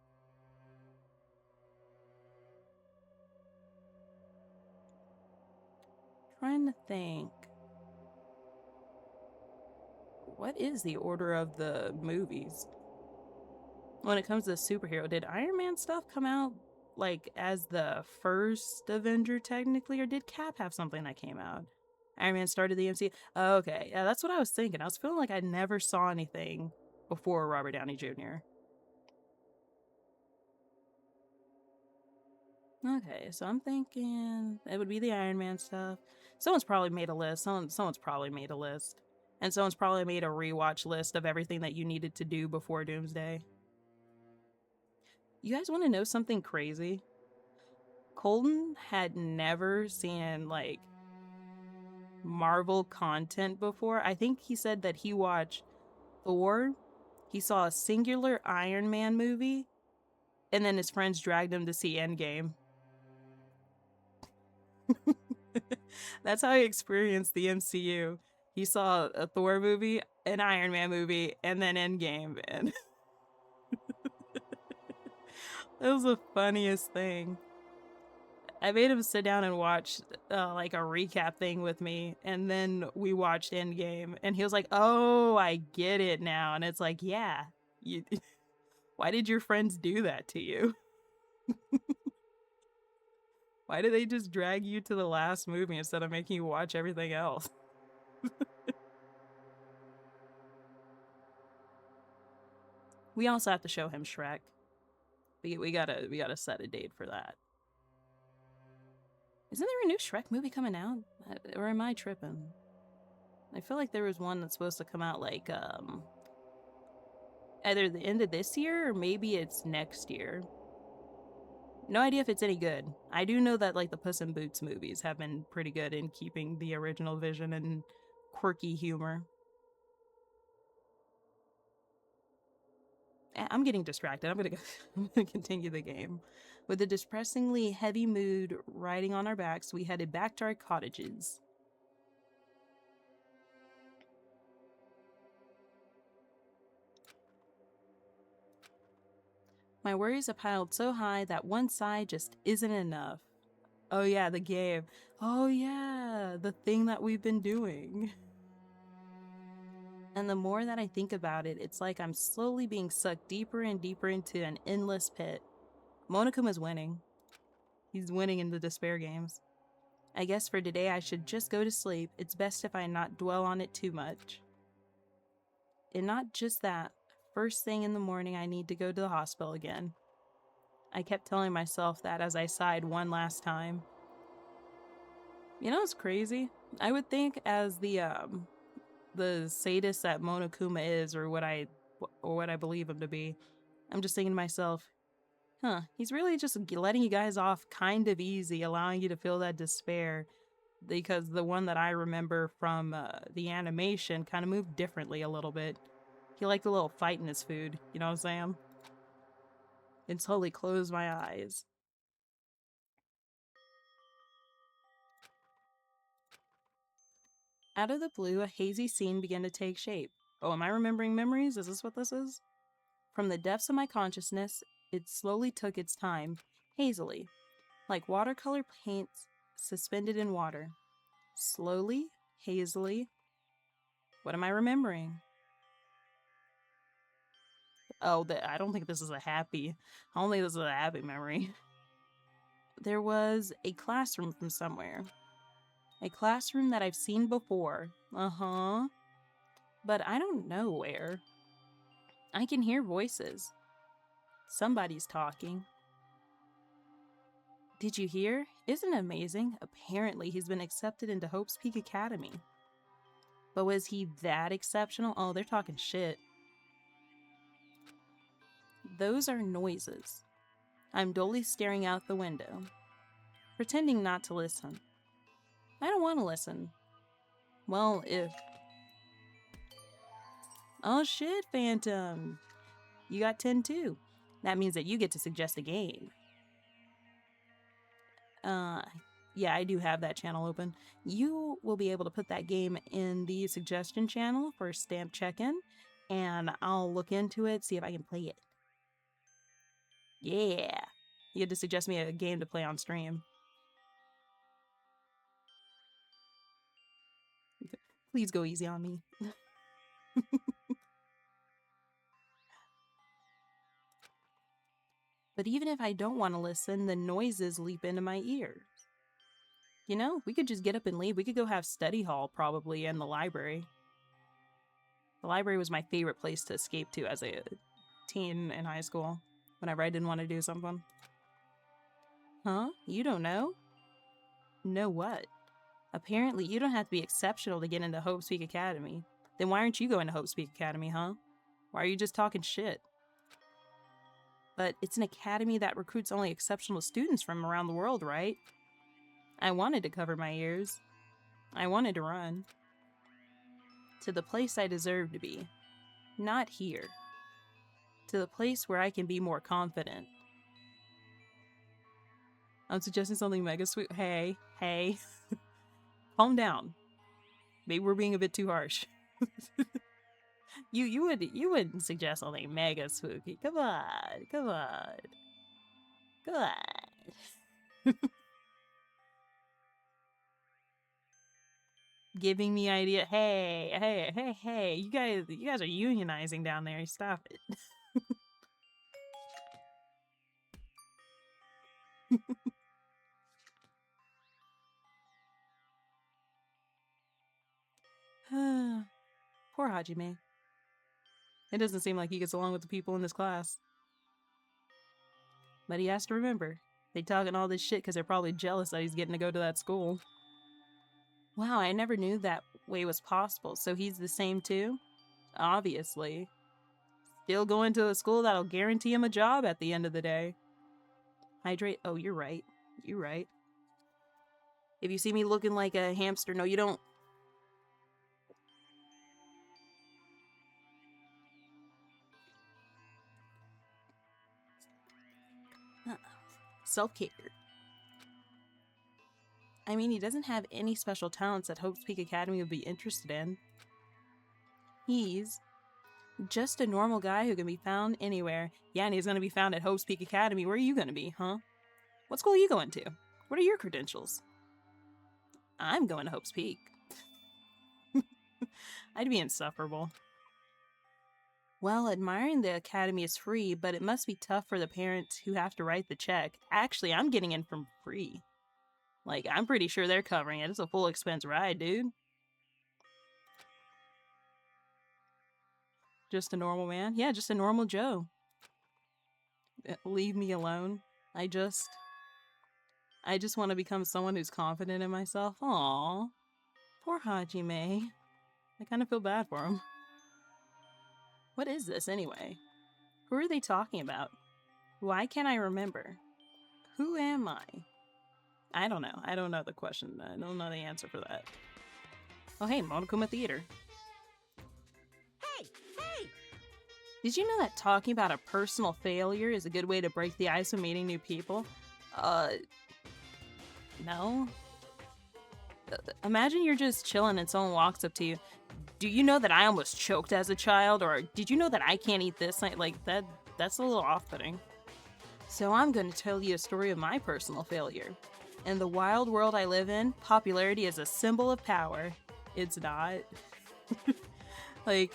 Trying to think. What is the order of the movies? When it comes to superhero, did Iron Man stuff come out like as the first Avenger technically, or did Cap have something that came out? Iron Man started the MCU. Oh, okay, yeah, that's what I was thinking. I was feeling like I never saw anything before Robert Downey Jr. Okay, so I'm thinking it would be the Iron Man stuff. Someone's probably made a list. Someone's probably made a list. And someone's probably made a rewatch list of everything that you needed to do before Doomsday. You guys want to know something crazy? Colton had never seen like Marvel content before. I think he said that he watched Thor, he saw a singular Iron Man movie, and then his friends dragged him to see Endgame. That's how he experienced the MCU. He saw a Thor movie, an Iron Man movie, and then Endgame, and it was the funniest thing. I made him sit down and watch like a recap thing with me, and then we watched Endgame, and he was like, "Oh, I get it now." And it's like, yeah, you. Why did your friends do that to you? Why did they just drag you to the last movie instead of making you watch everything else? We also have to show him Shrek. We gotta set a date for that. Isn't there a new Shrek movie coming out? Or am I tripping? I feel like there was one that's supposed to come out like either the end of this year or maybe it's next year. No idea if it's any good. I do know that like the Puss in Boots movies have been pretty good in keeping the original vision and quirky humor. I'm getting distracted. I'm gonna continue the game. With a depressingly heavy mood riding on our backs, we headed back to our cottages. My worries have piled so high that one sigh just isn't enough. Oh yeah, the game. Oh yeah, the thing that we've been doing. And the more that I think about it, it's like I'm slowly being sucked deeper and deeper into an endless pit. Monakuma's winning. He's winning in the despair games. I guess for today I should just go to sleep. It's best if I not dwell on it too much. And not just that, first thing in the morning I need to go to the hospital again. I kept telling myself that as I sighed one last time. You know what's crazy? I would think as the sadist that Monokuma is, or what I believe him to be, I'm just thinking to myself, he's really just letting you guys off kind of easy, allowing you to feel that despair, because the one that I remember from the animation kind of moved differently a little bit. He liked a little fight in his food, you know what I'm saying? and slowly close my eyes. Out of the blue, a hazy scene began to take shape. Oh, am I remembering memories? Is this what this is? From the depths of my consciousness, it slowly took its time, hazily, like watercolor paint suspended in water. Slowly, hazily. What am I remembering? Oh, I don't think this is a happy. I don't think this is a happy memory. There was a classroom from somewhere. A classroom that I've seen before. Uh-huh. But I don't know where. I can hear voices. Somebody's talking. Did you hear? Isn't it amazing? Apparently, he's been accepted into Hope's Peak Academy. But was he that exceptional? Oh, they're talking shit. Those are noises. I'm dully staring out the window, pretending not to listen. I don't want to listen. Well, if... Oh shit, Phantom. You got 10 too. That means that you get to suggest a game. Yeah, I do have that channel open. You will be able to put that game in the suggestion channel for stamp check-in, and I'll look into it, see if I can play it. Yeah. You get to suggest me a game to play on stream. Please go easy on me. But even if I don't want to listen, the noises leap into my ears. You know, we could just get up and leave. We could go have study hall, probably, and the library. The library was my favorite place to escape to as a teen in high school, whenever I didn't want to do something. Huh? You don't know? Know what? Apparently, you don't have to be exceptional to get into Hope's Peak Academy. Then why aren't you going to Hope's Peak Academy, huh? Why are you just talking shit? But it's an academy that recruits only exceptional students from around the world, right? I wanted to cover my ears. I wanted to run. To the place I deserve to be. Not here. To the place where I can be more confident. I'm suggesting something mega sweet. Hey. Calm down. Maybe we're being a bit too harsh. You wouldn't suggest something mega spooky. Come on. Giving me idea. Hey. You guys are unionizing down there. Stop it. Poor Hajime. It doesn't seem like he gets along with the people in this class. But he has to remember, they talking all this shit because they're probably jealous that he's getting to go to that school. Wow, I never knew that way was possible. So he's the same too? Obviously. Still going to a school that'll guarantee him a job at the end of the day. Hydrate. Oh, you're right. You're right. If you see me looking like a hamster, no, you don't. Self-care. I mean, he doesn't have any special talents that Hope's Peak Academy would be interested in. He's just a normal guy who can be found anywhere. Yeah, and he's going to be found at Hope's Peak Academy. Where are you going to be, huh? What school are you going to? What are your credentials? I'm going to Hope's Peak. I'd be insufferable. Well, admiring the academy is free, but it must be tough for the parents who have to write the check. Actually, I'm getting in from free. Like, I'm pretty sure they're covering it. It's a full expense ride, dude. Just a normal man? Yeah, just a normal Joe. Leave me alone. I just want to become someone who's confident in myself. Aww. Poor Hajime. I kind of feel bad for him. What is this, anyway? Who are they talking about? Why can't I remember? Who am I? I don't know. I don't know the question. I don't know the answer for that. Oh, hey, Monokuma Theater. Hey! Did you know that talking about a personal failure is a good way to break the ice when meeting new people? Uh, no. Imagine you're just chilling and someone walks up to you. Do you know that I almost choked as a child? Or did you know that I can't eat this? Like that. That's a little off-putting. So I'm going to tell you a story of my personal failure. In the wild world I live in, popularity is a symbol of power. It's not. Like,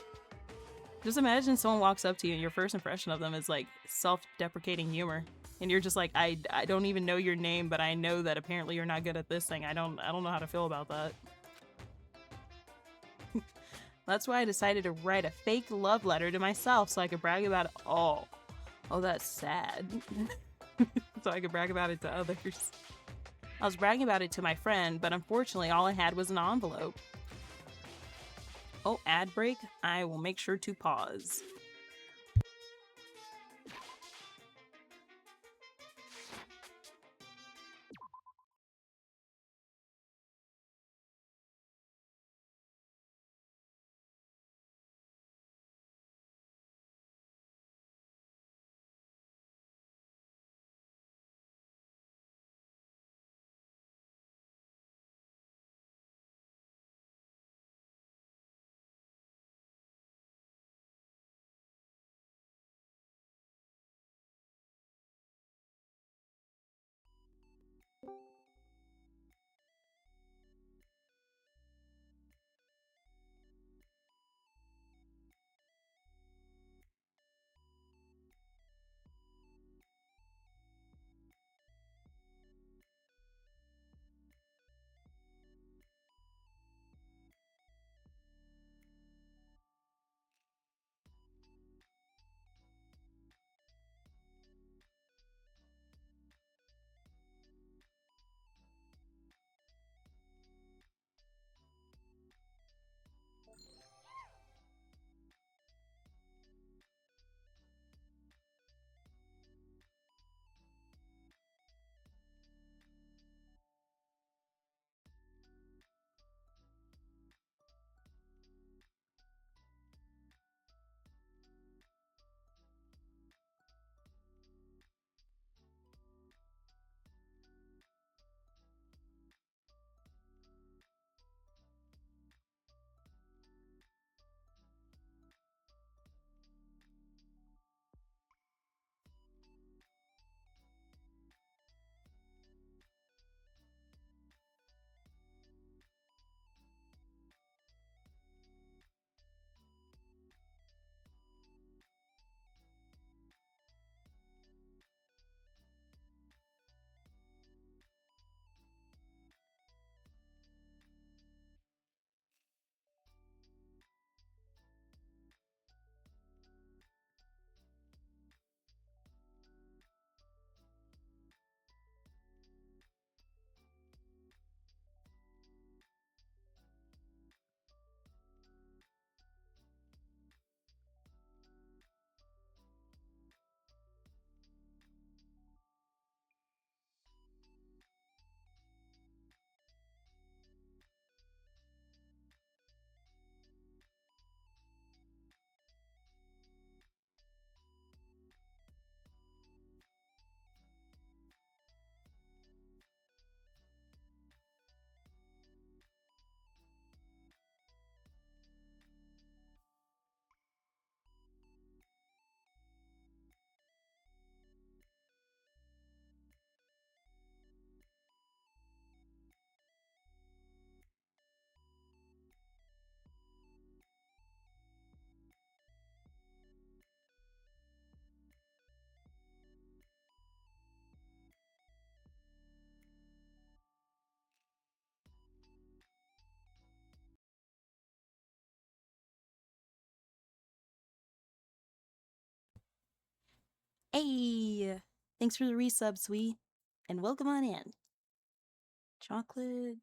just imagine someone walks up to you and your first impression of them is like self-deprecating humor. And you're just like, I don't even know your name, but I know that apparently you're not good at this thing. I don't know how to feel about that. That's why I decided to write a fake love letter to myself so I could brag about it. Oh, that's sad. So I could brag about it to others. I was bragging about it to my friend, but unfortunately all I had was an envelope. Oh, ad break. I will make sure to pause. Hey, thanks for the resub, sweet. And welcome on in. Chocolate,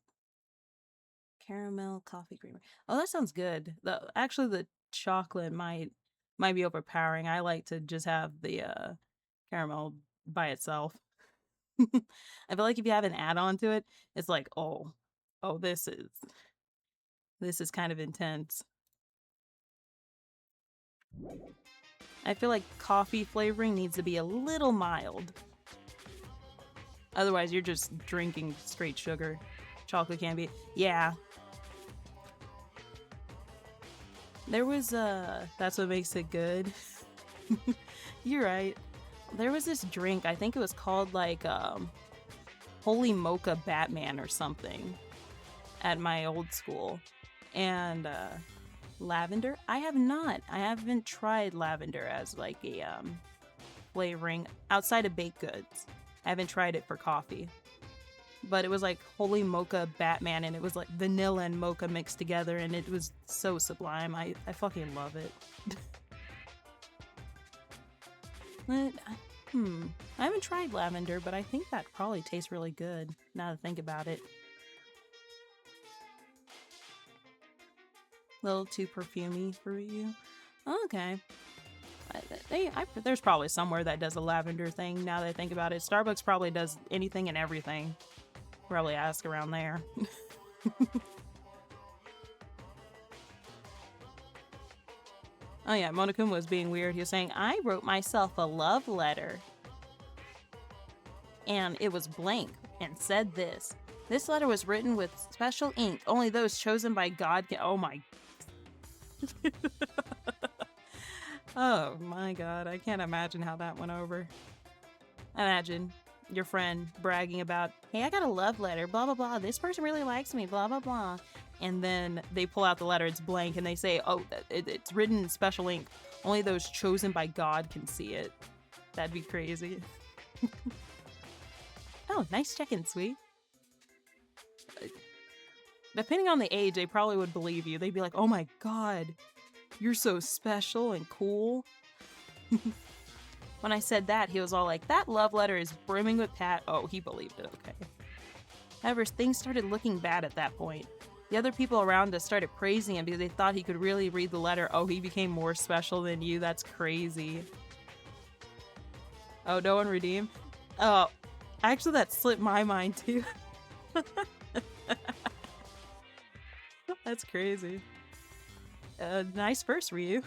caramel, coffee creamer. Oh, that sounds good. Actually, the chocolate might be overpowering. I like to just have the caramel by itself. I feel like if you have an add-on to it, it's like, oh, this is kind of intense. I feel like coffee flavoring needs to be a little mild. Otherwise, you're just drinking straight sugar. Chocolate can be. Yeah. There was that's what makes it good. You're right. There was this drink, I think it was called like Holy Mocha Batman or something at my old school. And lavender? I haven't tried lavender as like a flavoring outside of baked goods. I haven't tried it for coffee. But it was like Holy Mocha Batman, and it was like vanilla and mocha mixed together, and it was so sublime. I fucking love it. But, I haven't tried lavender, but I think that probably tastes really good, now to think about it. A little too perfumey for you. Okay. There's probably somewhere that does a lavender thing, now that I think about it. Starbucks probably does anything and everything. Probably ask around there. Oh yeah, Monokuma was being weird. He was saying, I wrote myself a love letter. And it was blank and said this. This letter was written with special ink. Only those chosen by God can... Oh my... Oh my god, I can't imagine how that went over. Imagine your friend bragging about, hey, I got a love letter, blah, blah, blah. This person really likes me, blah, blah, blah. And then they pull out the letter, it's blank, and they say, oh, it's written in special ink. Only those chosen by God can see it. That'd be crazy. Oh, nice check-in, sweet. Depending on the age, they probably would believe you. They'd be like, oh my god, you're so special and cool. When I said that, he was all like, that love letter is brimming with Oh, he believed it, okay. However, things started looking bad at that point. The other people around us started praising him because they thought he could really read the letter. Oh, he became more special than you. That's crazy. Oh, no one redeemed? Oh, actually, that slipped my mind, too. That's crazy. Nice verse, Ryu.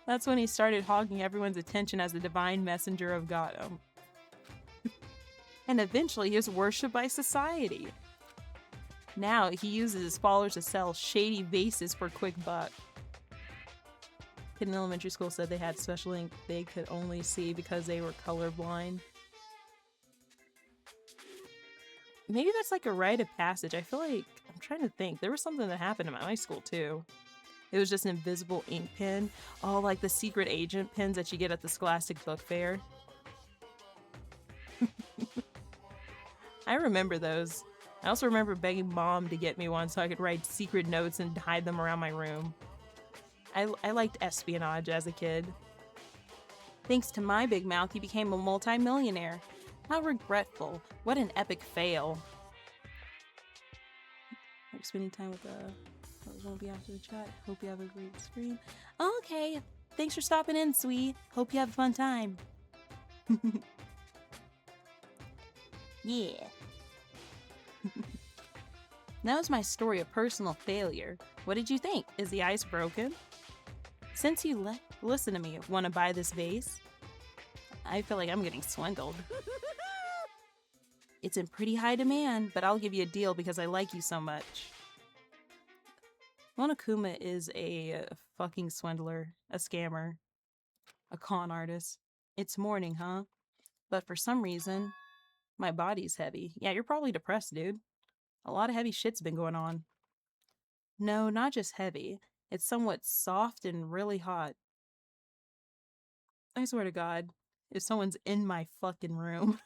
That's when he started hogging everyone's attention as the divine messenger of God. And eventually he was worshipped by society. Now he uses his followers to sell shady vases for quick buck. Kid in elementary school said they had special ink they could only see because they were colorblind. Maybe that's like a rite of passage. I feel like, I'm trying to think, there was something that happened in my school too. It was just an invisible ink pen. Oh, like the secret agent pens that you get at the Scholastic Book Fair. I remember those. I also remember begging Mom to get me one so I could write secret notes and hide them around my room. I liked espionage as a kid. Thanks to my big mouth, he became a multi-millionaire. How regretful. What an epic fail. Like spending time with won't be after the chat. Hope you have a great stream. Okay. Thanks for stopping in, sweet. Hope you have a fun time. Yeah. That was my story of personal failure. What did you think? Is the ice broken? Since you listen to me, want to buy this vase? I feel like I'm getting swindled. It's in pretty high demand, but I'll give you a deal because I like you so much. Monokuma is a fucking swindler, a scammer, a con artist. It's morning, huh? But for some reason, my body's heavy. Yeah, you're probably depressed, dude. A lot of heavy shit's been going on. No, not just heavy. It's somewhat soft and really hot. I swear to God, if someone's in my fucking room...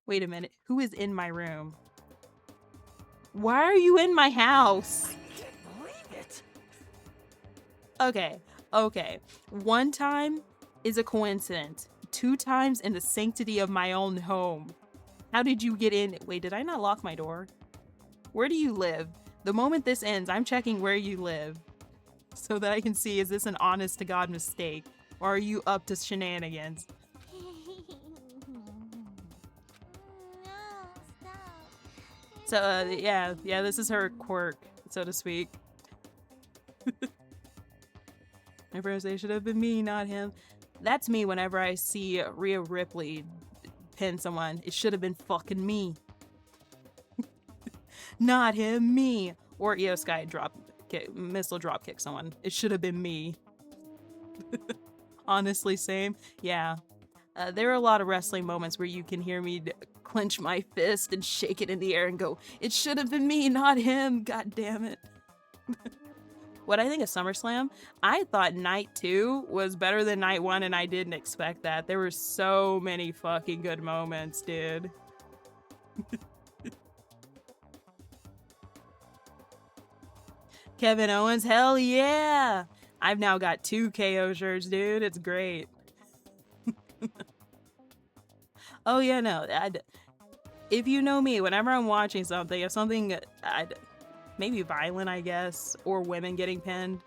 Wait a minute, who is in my room? Why are you in my house? I can't believe it. Okay. One time is a coincidence. 2 times in the sanctity of my own home. How did you get in? Wait, did I not lock my door? Where do you live? The moment this ends, I'm checking where you live. So that I can see, is this an honest-to-God mistake? Or are you up to shenanigans? So, yeah, this is her quirk, so to speak. My first say should have been me, not him. That's me whenever I see Rhea Ripley pin someone. It should have been fucking me. Not him, me. Or Io Sky missile drop kick someone. It should have been me. Honestly, same. Yeah. There are a lot of wrestling moments where you can hear me clench my fist and shake it in the air and go, it should have been me, not him. God damn it. What I think of SummerSlam, I thought night 2 was better than night 1, and I didn't expect that. There were so many fucking good moments, dude. Kevin Owens, hell yeah! I've now got 2 KO shirts, dude. It's great. Oh yeah, no. If you know me, whenever I'm watching something, if something maybe violent, I guess, or women getting pinned,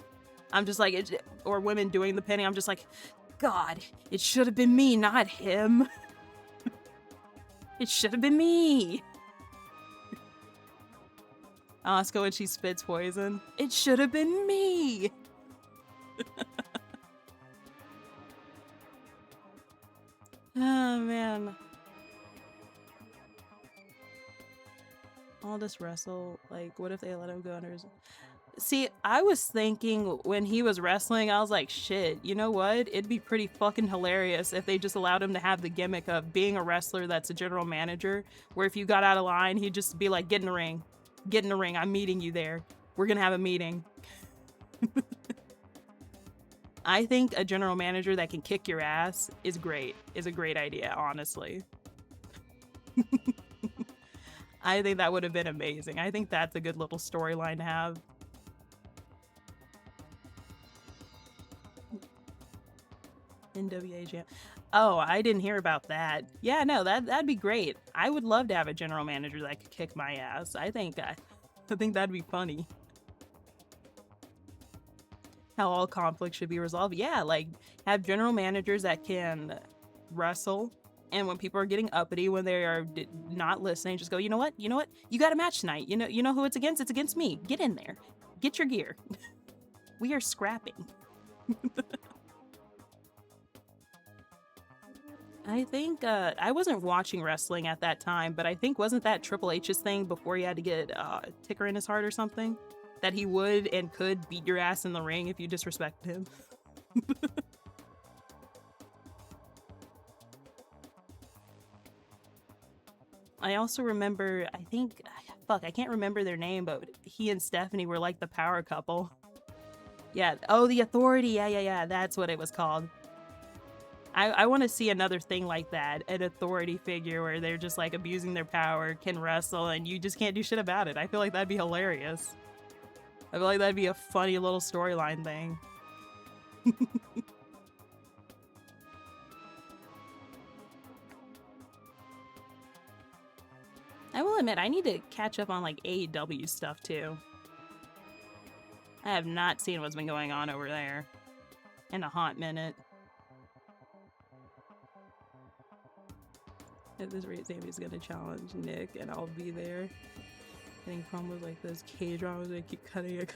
I'm just like, or women doing the pinning, I'm just like, God, it should have been me, not him. It should have been me. Asuka when she spits poison, it should have been me. Oh man. I'll just wrestle. Like, what if they let him go under his... See, I was thinking when he was wrestling, I was like, shit, you know what? It'd be pretty fucking hilarious if they just allowed him to have the gimmick of being a wrestler that's a general manager, where if you got out of line, he'd just be like, get in the ring. Get in the ring. I'm meeting you there. We're gonna have a meeting. I think a general manager that can kick your ass is great. Is a great idea, honestly. I think that would have been amazing. I think that's a good little storyline to have. NWA Jam. Oh, I didn't hear about that. Yeah, no, that'd be great. I would love to have a general manager that could kick my ass. I think that'd be funny. How all conflict should be resolved. Yeah, like have general managers that can wrestle, and when people are getting uppity, when they are not listening, just go, you know what? You got a match tonight. You know who it's against? It's against me. Get in there. Get your gear. We are scrapping. I think I wasn't watching wrestling at that time, but I think wasn't that Triple H's thing before he had to get ticker in his heart or something? That he would and could beat your ass in the ring if you disrespected him. I also remember, I can't remember their name, but he and Stephanie were like the power couple. Yeah, oh, the Authority, yeah, that's what it was called. I want to see another thing like that, an authority figure where they're just like abusing their power, can wrestle, and you just can't do shit about it. I feel like that'd be hilarious. I feel like that'd be a funny little storyline thing. I will admit, I need to catch up on like AEW stuff too. I have not seen what's been going on over there in a hot minute. At this rate, Sammy's gonna challenge Nick, and I'll be there. Getting promos like those K-dramas where they keep cutting it.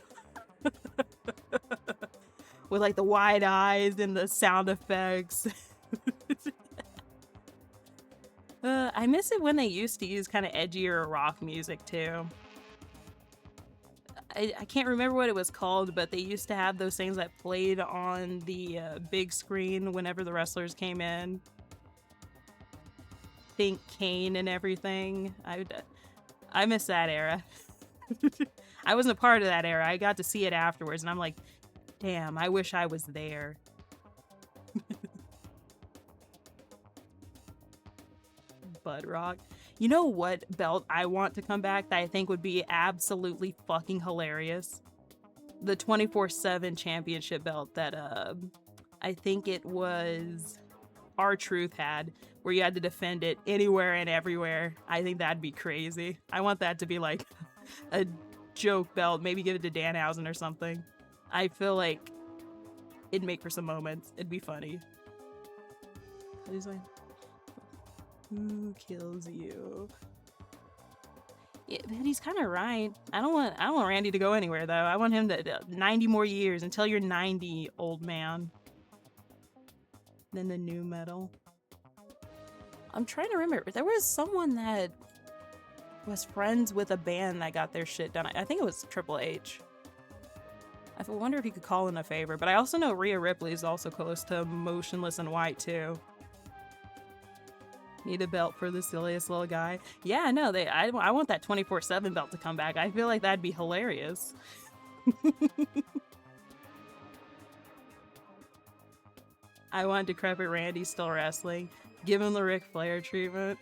With like the wide eyes and the sound effects. I miss it when they used to use kind of edgier rock music too. I can't remember what it was called, but they used to have those things that played on the big screen whenever the wrestlers came in. Think Kane and everything. I miss that era. I wasn't a part of that era. I got to see it afterwards, and I'm like, damn, I wish I was there. Bud Rock. You know what belt I want to come back that I think would be absolutely fucking hilarious? The 24/7 championship belt that I think it was R-Truth had, where you had to defend it anywhere and everywhere. I think that'd be crazy. I want that to be like a joke belt. Maybe give it to Danhausen or something. I feel like it'd make for some moments. It'd be funny. He's like, who kills you? Yeah, but he's kind of right. I don't want Randy to go anywhere though. I want him to 90 more years until you're 90, old man. Then the new metal. I'm trying to remember. There was someone that was friends with a band that got their shit done. I think it was Triple H. I wonder if he could call in a favor. But I also know Rhea Ripley is also close to Motionless in White too. Need a belt for the silliest little guy. Yeah, no, I want that 24/7 belt to come back. I feel like that'd be hilarious. I want Decrepit Randy still wrestling. Give him the Ric Flair treatment.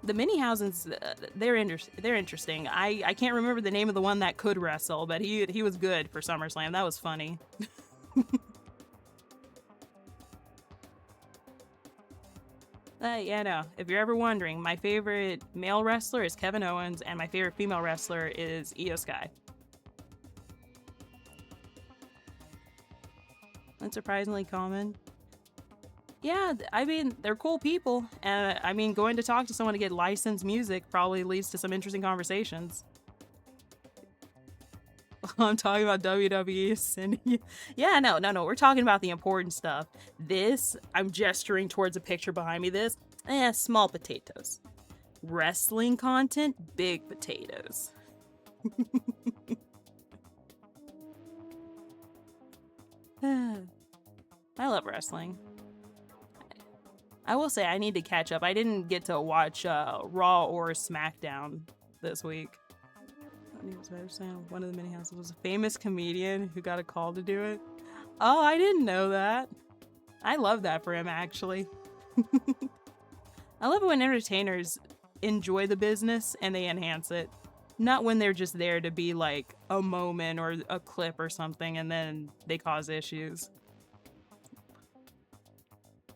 The Mini-Housens, they're interesting. I can't remember the name of the one that could wrestle, but he was good for SummerSlam. That was funny. Yeah, no. If you're ever wondering, my favorite male wrestler is Kevin Owens, and my favorite female wrestler is Io Sky. Unsurprisingly common. Yeah, I mean, they're cool people. And I mean, going to talk to someone to get licensed music probably leads to some interesting conversations. I'm talking about WWE, Cindy. Yeah, no. We're talking about the important stuff. This, I'm gesturing towards a picture behind me. This, small potatoes. Wrestling content, big potatoes. I love wrestling. I will say I need to catch up. I didn't get to watch Raw or SmackDown this week. One of the Mini-Houses was a famous comedian who got a call to do it. Oh, I didn't know that. I love that for him, actually. I love it when entertainers enjoy the business and they enhance it. Not when they're just there to be like a moment or a clip or something and then they cause issues.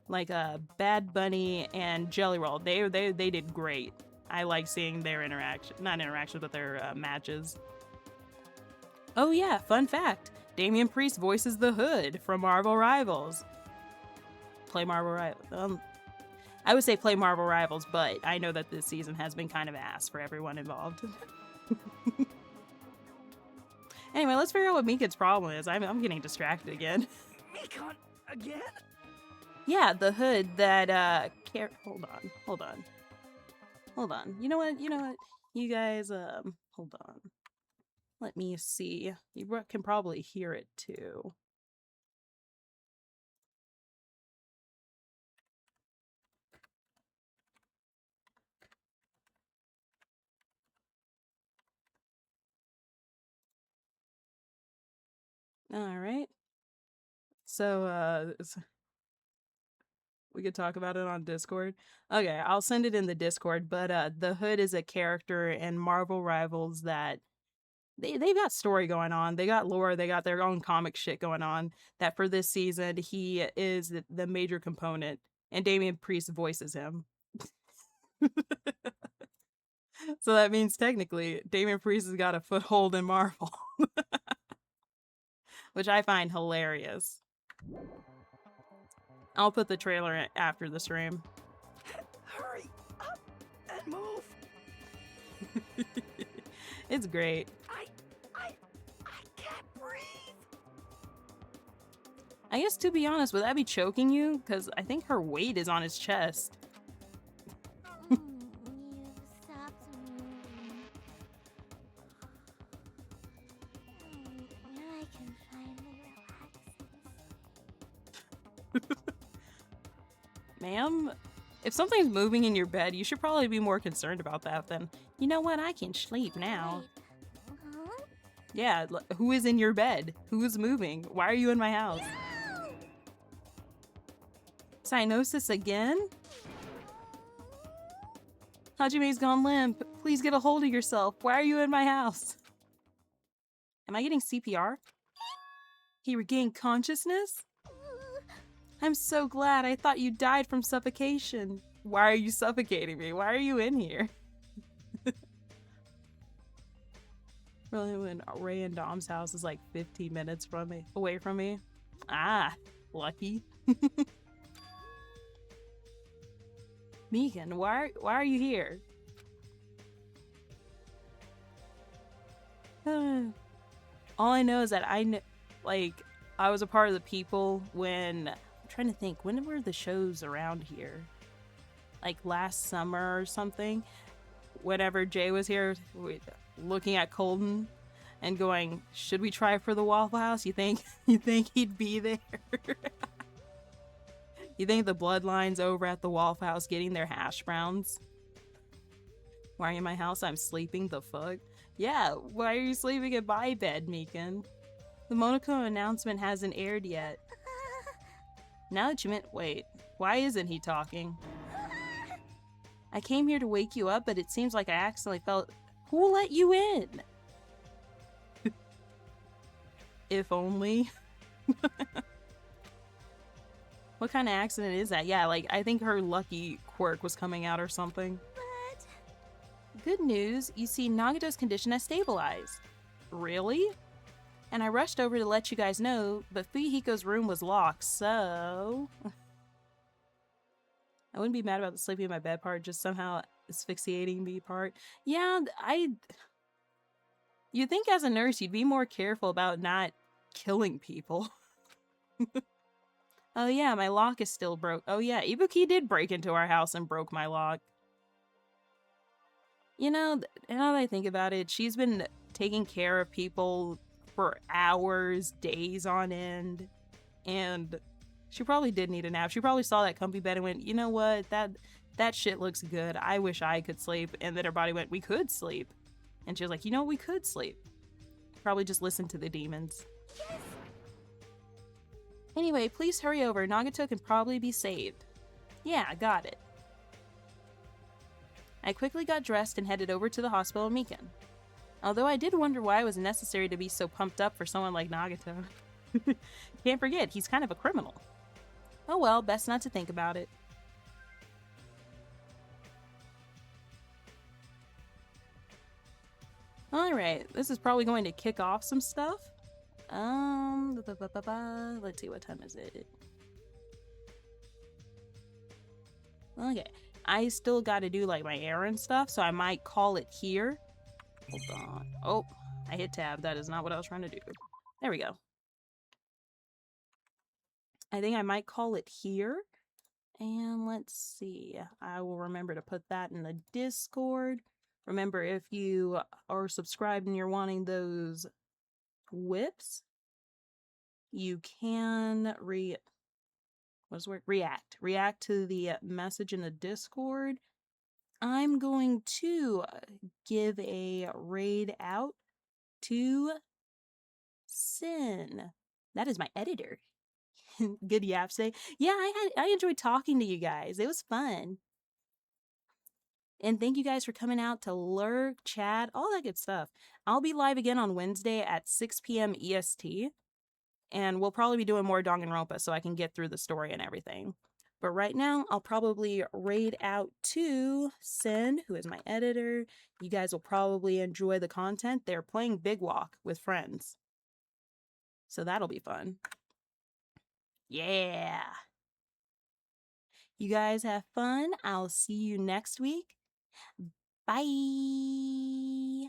Like Bad Bunny and Jelly Roll, they did great. I like seeing their not interactions, but their matches. Oh yeah, fun fact. Damian Priest voices the Hood from Marvel Rivals. Play Marvel Rivals. I would say play Marvel Rivals, but I know that this season has been kind of ass for everyone involved. Anyway, let's figure out what Mika's problem is. I'm getting distracted again. Mika again? Yeah, the Hood that hold on. You know what? You guys hold on. Let me see. You can probably hear it too. All right. So we could talk about it on Discord. Okay, I'll send it in the Discord, but the Hood is a character in Marvel Rivals that they've got story going on. They got lore, they got their own comic shit going on, that for this season he is the major component and Damian Priest voices him. So that means technically Damian Priest has got a foothold in Marvel. Which I find hilarious. I'll put the trailer after the stream. Hurry up and move. It's great. I can't breathe. I guess to be honest, would that be choking you? Because I think her weight is on his chest. You stopped moving. Now I can finally relax. Ma'am, if something's moving in your bed, you should probably be more concerned about that than, you know what, I can sleep now. Wait, huh? Yeah, who is in your bed? Who's moving? Why are you in my house? Cyanosis again? Hajime's gone limp. Please get a hold of yourself. Why are you in my house? Am I getting CPR? He regained consciousness? I'm so glad. I thought you died from suffocation. Why are you suffocating me? Why are you in here? Really, when Ray and Dom's house is like 15 minutes away from me. Ah, lucky. Megan, why are you here? All I know is that I was a part of the people when I'm trying to think, when were the shows around here? Like last summer or something. Whenever Jay was here, looking at Colton and going, "Should we try for the Waffle House?" You think he'd be there? You think the bloodline's over at the Waffle House getting their hash browns? Why are you in my house? I'm sleeping. The fuck? Yeah, why are you sleeping in my bed, Meekin? The Monaco announcement hasn't aired yet. Now that you wait, why isn't he talking? I came here to wake you up, but it seems like I accidentally felt. Who let you in? If only. What kind of accident is that? Yeah, like, I think her lucky quirk was coming out or something. But Good news, you see, Nagato's condition has stabilized. Really? And I rushed over to let you guys know, but Fuyuhiko's room was locked, so... I wouldn't be mad about the sleeping in my bed part, just somehow asphyxiating me part. Yeah, you'd think as a nurse you'd be more careful about not killing people. Oh yeah, my lock is still broke. Oh yeah, Ibuki did break into our house and broke my lock. You know, now that I think about it, she's been taking care of people for hours, days on end, and she probably did need a nap. She probably saw that comfy bed and went, you know what, that shit looks good. I wish I could sleep. And then her body went, we could sleep. And she was like, you know, we could sleep. Probably just listen to the demons. yes, Anyway, please hurry over. Nagato can probably be saved. Yeah, got it. I quickly got dressed and headed over to the hospital in Mikan. Although I did wonder why it was necessary to be so pumped up for someone like Nagato. Can't forget, he's kind of a criminal. Oh well, best not to think about it. Alright, this is probably going to kick off some stuff. Let's see, what time is it? Okay, I still got to do like my errand stuff, so I might call it here. Hold on. Oh, I hit tab. That is not what I was trying to do. There we go. I think I might call it here. And let's see. I will remember to put that in the Discord. Remember, if you are subscribed and you're wanting those whips, you can react to the message in the Discord. I'm going to give a raid out to Sin. That is my editor. Good yapse. Yeah, I enjoyed talking to you guys. It was fun. And thank you guys for coming out to lurk, chat, all that good stuff. I'll be live again on Wednesday at 6 p.m. EST. And we'll probably be doing more Danganronpa so I can get through the story and everything. But right now, I'll probably raid out to Sin, who is my editor. You guys will probably enjoy the content. They're playing Big Walk with friends. So that'll be fun. Yeah. You guys have fun. I'll see you next week. Bye.